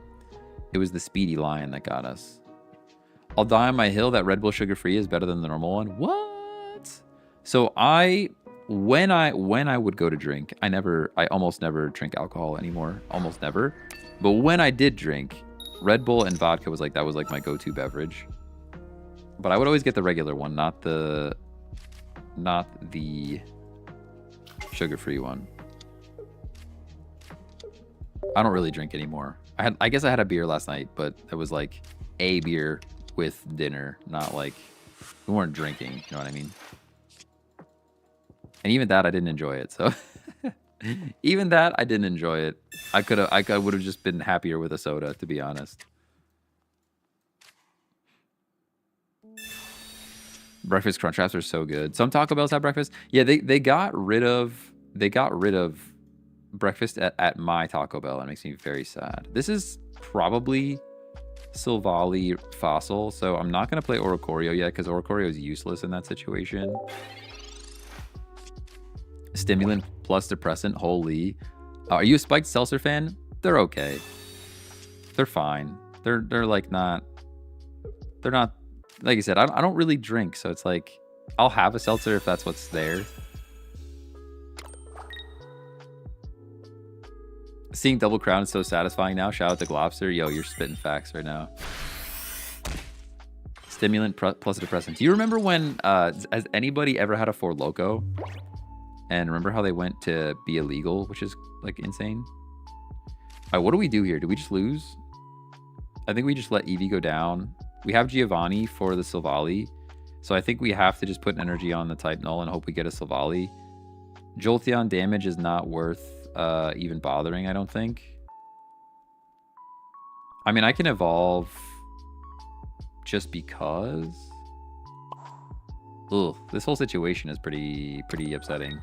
It was the speedy Lion that got us. I'll die on my hill that Red Bull sugar-free is better than the normal one. What? So when I would go to drink, I almost never drink alcohol anymore. Almost never. But when I did drink, Red Bull and vodka was like my go-to beverage. But I would always get the regular one, not the sugar-free one. I don't really drink anymore. I guess I had a beer last night, but it was like a beer with dinner, not like we weren't drinking, you know what I mean? And even that I didn't enjoy it. So even that I didn't enjoy it. I would have just been happier with a soda, to be honest. Breakfast crunch wraps are so good. Some Taco Bells have breakfast. Yeah, they got rid of breakfast at my Taco Bell. It makes me very sad. This is probably Silvally Fossil, so I'm not going to play Oricorio yet because Oricorio is useless in that situation. Stimulant plus depressant, holy. Are you a spiked seltzer fan? They're okay. They're fine. They're like not... They're not... Like I said, I don't really drink, so it's like... I'll have a seltzer if that's what's there. Seeing Double Crown is so satisfying now. Shout out to Globster. Yo, you're spitting facts right now. Stimulant plus depressant. Do you remember when... has anybody ever had a Four Loko? And remember how they went to be illegal, which is like insane? All right, what do we do here? Do we just lose? I think we just let Eevee go down. We have Giovanni for the Silvally. So I think we have to just put an energy on the type null and hope we get a Silvally. Jolteon damage is not worth even bothering, I don't think. I mean, I can evolve just because. Ugh, this whole situation is pretty upsetting.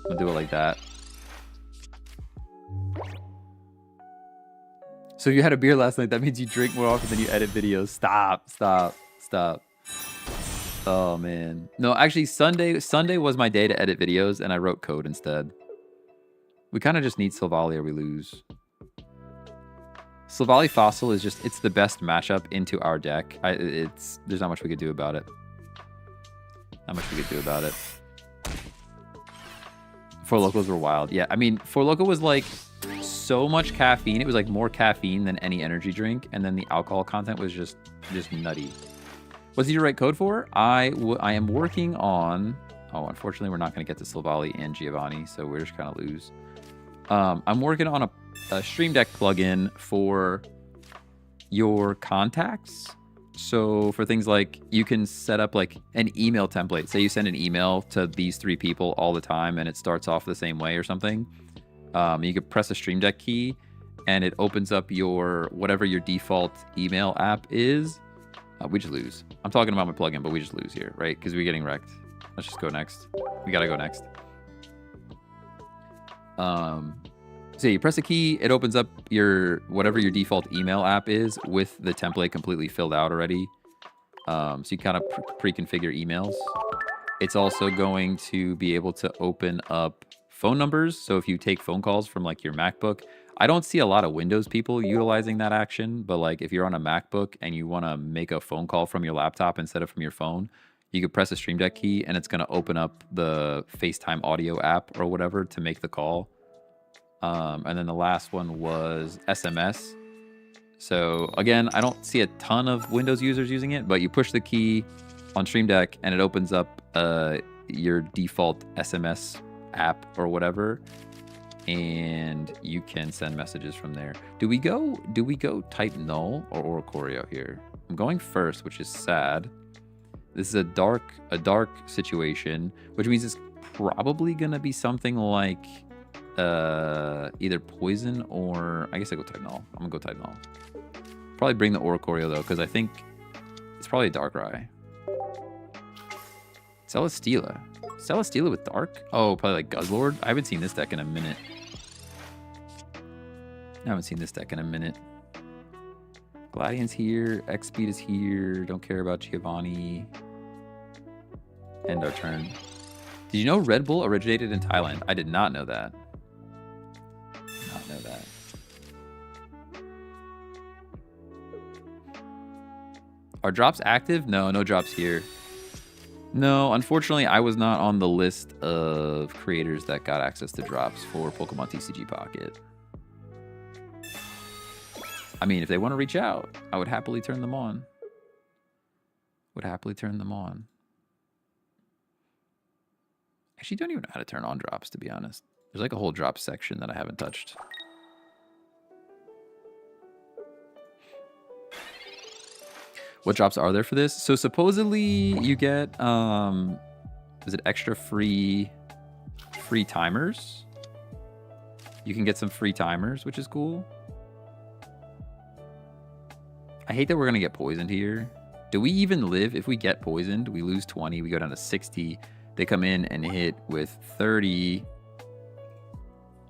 I'll do it like that. So if you had a beer last night, that means you drink more often than you edit videos. Stop. Oh, man. No, actually, Sunday was my day to edit videos, and I wrote code instead. We kind of just need Silvally or we lose. Silvally Fossil is just, it's the best matchup into our deck. There's not much we could do about it. Four Locals were wild. Yeah, I mean, Four Loko was like so much caffeine. It was like more caffeine than any energy drink. And then the alcohol content was just nutty. What's he to write code for? I am working on... Oh, unfortunately, we're not going to get to Silvally and Giovanni, so we're just going to lose. I'm working on a Stream Deck plugin for your contacts. So for things like you can set up like an email template. Say you send an email to these 3 people all the time and it starts off the same way or something. You could press a Stream Deck key and it opens up whatever your default email app is. We just lose. I'm talking about my plugin, but we just lose here, right? Because we're getting wrecked. Let's just go next. We gotta go next. So you press a key, it opens up whatever your default email app is with the template completely filled out already. So you kind of pre-configure emails. It's also going to be able to open up phone numbers. So if you take phone calls from like your MacBook, I don't see a lot of Windows people utilizing that action, but like if you're on a MacBook and you want to make a phone call from your laptop instead of from your phone, you could press a Stream Deck key and it's going to open up the FaceTime audio app or whatever to make the call. And then the last one was SMS. So again, I don't see a ton of Windows users using it, but you push the key on Stream Deck and it opens up your default SMS app or whatever, and you can send messages from there. Do we go type null or Oricorio here? I'm going first, which is sad. This is a dark situation, which means it's probably gonna be something like either poison or I guess I go type null. I'm gonna go type null. Probably bring the Oricorio though, because I think it's probably a Darkrai. Celesteela. Celesteela with Dark? Oh, probably like Guzzlord? I haven't seen this deck in a minute. Gladian's here. X-Speed is here. Don't care about Giovanni. End our turn. Did you know Red Bull originated in Thailand? I did not know that. Are drops active? No drops here. No, unfortunately, I was not on the list of creators that got access to drops for Pokemon TCG Pocket. I mean, if they want to reach out, I would happily turn them on. Actually, don't even know how to turn on drops, to be honest. There's like a whole drop section that I haven't touched. What drops are there for this? So supposedly you get, is it extra free timers? You can get some free timers, which is cool. I hate that we're gonna get poisoned here. Do we even live if we get poisoned? We lose 20, we go down to 60. They come in and hit with 30,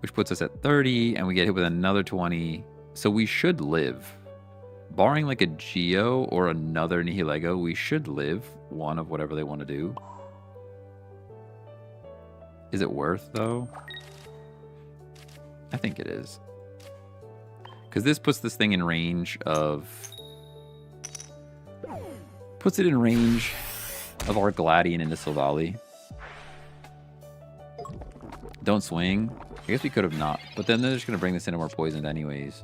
which puts us at 30, and we get hit with another 20. So we should live. Barring like a Geo or another Nihilego, we should live one of whatever they want to do. Is it worth, though? I think it is. Because this puts this thing in range of... Puts it in range of our Gladian into Silvally. Don't swing. I guess we could have not. But then they're just going to bring this in and we're poisoned anyways.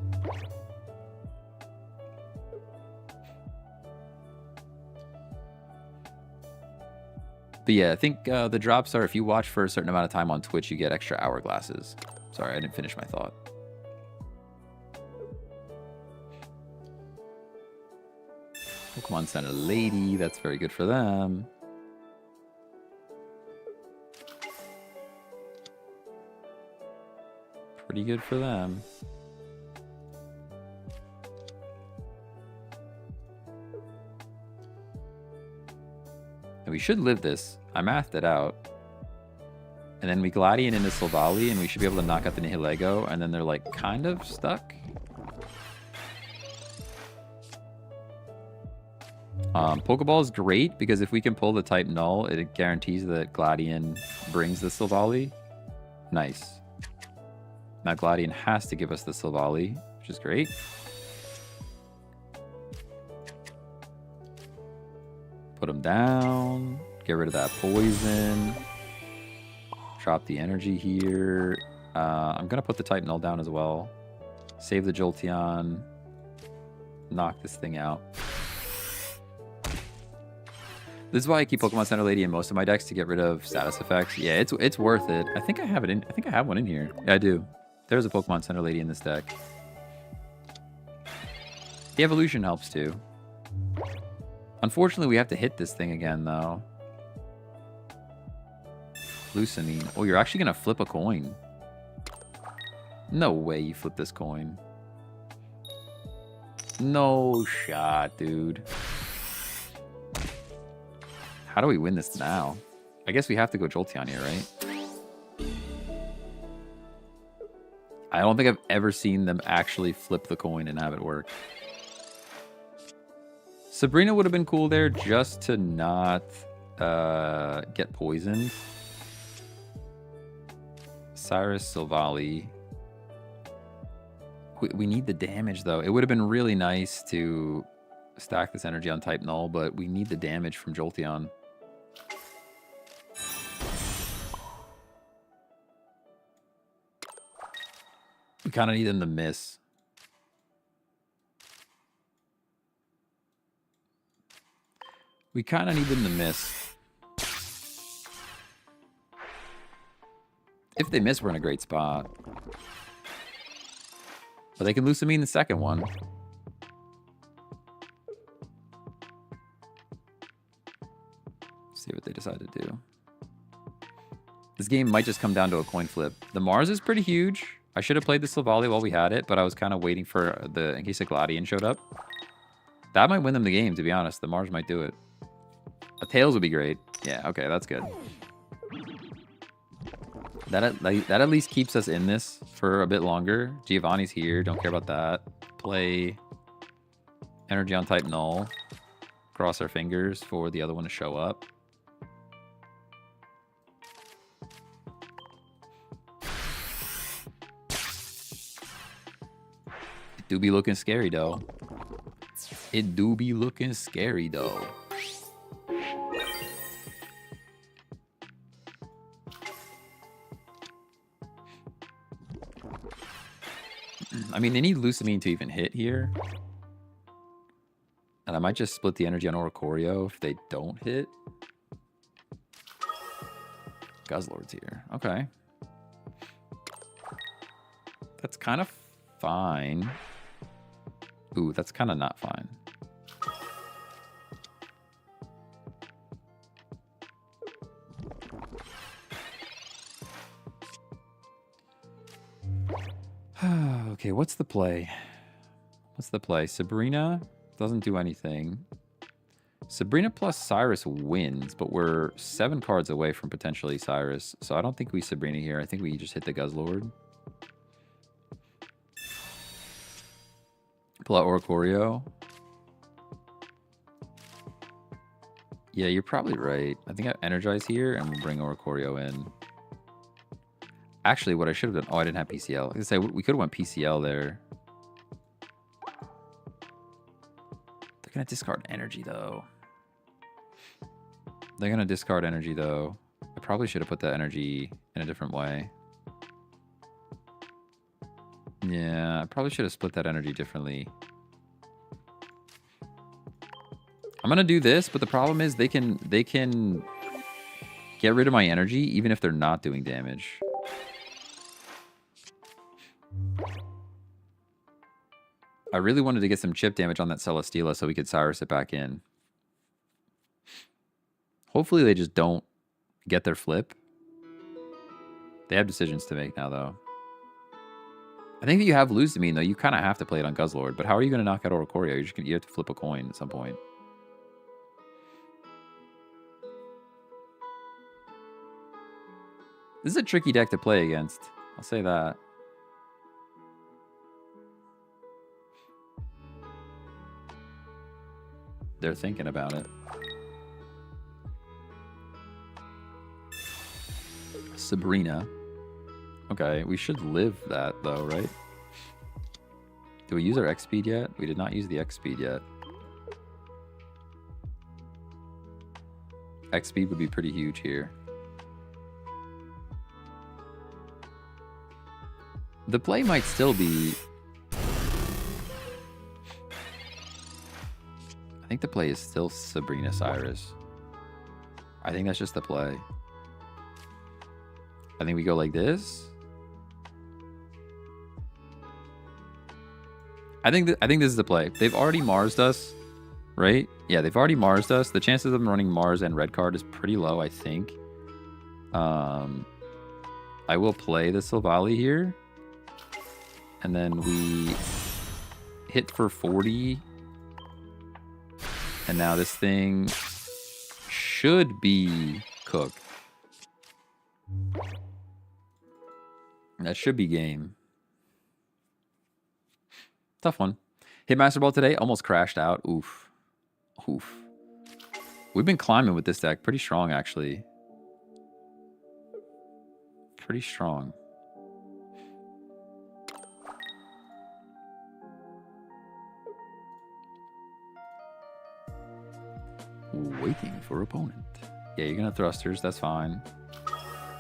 But yeah, I think the drops are, if you watch for a certain amount of time on Twitch, you get extra hourglasses. Sorry, I didn't finish my thought. Pokemon Center Lady, that's very good for them. Pretty good for them. And we should live this. I mathed it out. And then we Gladian into Silvally, and we should be able to knock out the Nihilego, and then they're like kind of stuck. Pokeball is great because if we can pull the type Null, it guarantees that Gladian brings the Silvally. Nice. Now Gladian has to give us the Silvally, which is great. Put him down. Get rid of that poison. Drop the energy here. I'm going to put the type Null down as well. Save the Jolteon. Knock this thing out. This is why I keep Pokemon Center Lady in most of my decks to get rid of status effects. Yeah, it's worth it. I think I have it in. I think I have one in here. Yeah, I do. There's a Pokemon Center Lady in this deck. The evolution helps too. Unfortunately, we have to hit this thing again though. Lucamine. Oh, you're actually gonna flip a coin. No way you flip this coin. No shot, dude. How do we win this now? I guess we have to go Jolteon here, right? I don't think I've ever seen them actually flip the coin and have it work. Sabrina would have been cool there just to not get poisoned. Cyrus, Silvally. We need the damage, though. It would have been really nice to stack this energy on type Null, but we need the damage from Jolteon. We kind of need them to miss. We kind of need them to miss. If they miss, we're in a great spot. But they can Lucamine the second one. See what they decide to do. This game might just come down to a coin flip. The Mars is pretty huge. I should have played the Silvally while we had it, but I was kind of waiting for in case a Gladian showed up. That might win them the game, to be honest. The Mars might do it. A Tails would be great. Yeah, okay, that's good. That at least keeps us in this for a bit longer. Giovanni's here. Don't care about that. Play energy on type Null. Cross our fingers for the other one to show up. It do be looking scary, though. It do be looking scary, though. I mean, they need Lucamine to even hit here. And I might just split the energy on Oricorio if they don't hit. Guzzlord's here. Okay. That's kind of fine. Ooh, that's kind of not fine. Okay, what's the play? What's the play? Sabrina doesn't do anything. Sabrina plus Cyrus wins, but we're 7 cards away from potentially Cyrus. So I don't think we Sabrina here. I think we just hit the Guzzlord. Pull out Oricorio. Yeah, you're probably right. I think I energize here and we'll bring Oricorio in. Actually, what I should have done... Oh, I didn't have PCL. I was going to say, we could have went PCL there. They're going to discard energy, though. They're going to discard energy, though. I probably should have put that energy in a different way. Yeah, I probably should have split that energy differently. I'm going to do this, but the problem is they can get rid of my energy even if they're not doing damage. I really wanted to get some chip damage on that Celesteela so we could Cyrus it back in. Hopefully they just don't get their flip. They have decisions to make now, though. I think that you have lose to mean, though. You kind of have to play it on Guzzlord. But how are you going to knock out Oricorio? You have to flip a coin at some point. This is a tricky deck to play against. I'll say that. They're thinking about it. Sabrina. Okay, we should live that, though, right? Do we use our X speed yet? We did not use the X speed yet. X speed would be pretty huge here. The play might still be... I think the play is still Sabrina Cyrus. I think that's just the play. I think we go like this. I think this is the play. They've already Mars'd us, right? Yeah, they've already Mars'd us. The chances of them running Mars and red card is pretty low, I think. I will play the Silvally here. And then we hit for 40. And now this thing should be cooked. That should be game. Tough one. Hit Master Ball today. Almost crashed out. Oof. Oof. We've been climbing with this deck. Pretty strong, actually. Pretty strong. Waiting for opponent. Yeah, you're going to thrusters. That's fine.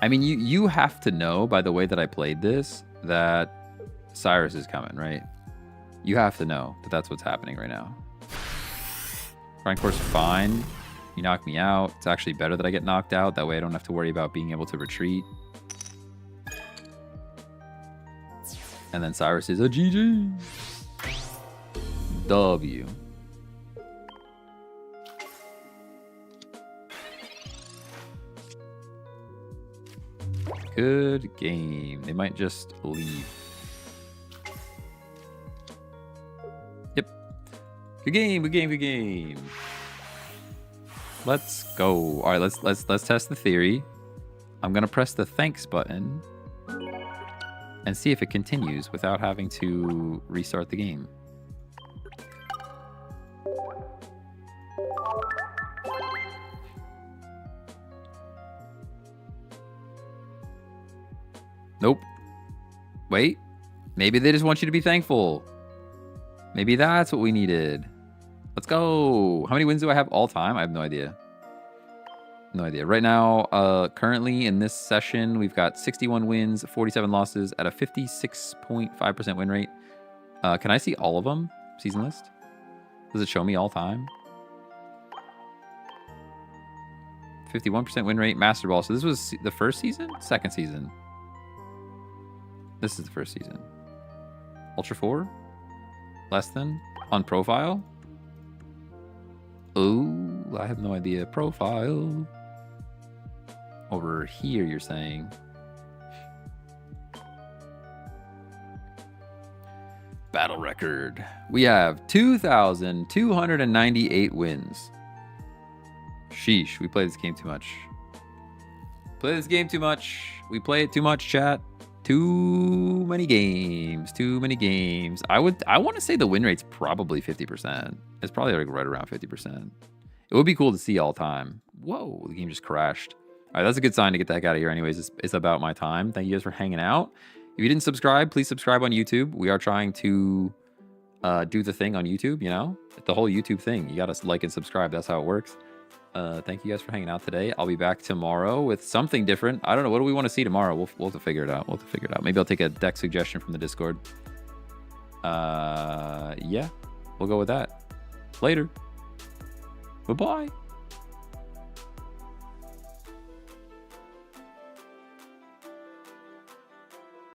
I mean, you have to know by the way that I played this that Cyrus is coming, right? You have to know that that's what's happening right now. Grind course, fine. You knock me out. It's actually better that I get knocked out. That way I don't have to worry about being able to retreat. And then Cyrus is a GG. W. Good game. They might just leave. Yep. Good game. Good game. Good game. Let's go. All right. Let's test the theory. I'm gonna press the thanks button and see if it continues without having to restart the game. Nope. Wait. Maybe they just want you to be thankful. Maybe that's what we needed. Let's go. How many wins do I have all time? I have no idea. No idea. Right now, currently in this session, we've got 61 wins, 47 losses at a 56.5% win rate. Can I see all of them? Season list? Does it show me all time? 51% win rate, Master Ball. So this was the first season? Second season. This is the first season. Ultra 4? Less than? On profile? Oh, I have no idea. Profile. Over here, you're saying. Battle record. We have 2,298 wins. Sheesh, we play this game too much. Play this game too much. We play it too much, chat. Too many games. Too many games. I want to say the win rate's probably 50%. It's probably like right around 50%. It would be cool to see all time. Whoa, the game just crashed. All right, that's a good sign to get the heck out of here anyways. It's about my time. Thank you guys for hanging out. If you didn't subscribe, please subscribe on YouTube. We are trying to do the thing on YouTube, you know? The whole YouTube thing. You got to like and subscribe. That's how it works. Thank you guys for hanging out today. I'll be back tomorrow with something different. I don't know. What do we want to see tomorrow? We'll have to figure it out. Maybe I'll take a deck suggestion from the Discord. Yeah, we'll go with that. Later. Bye-bye.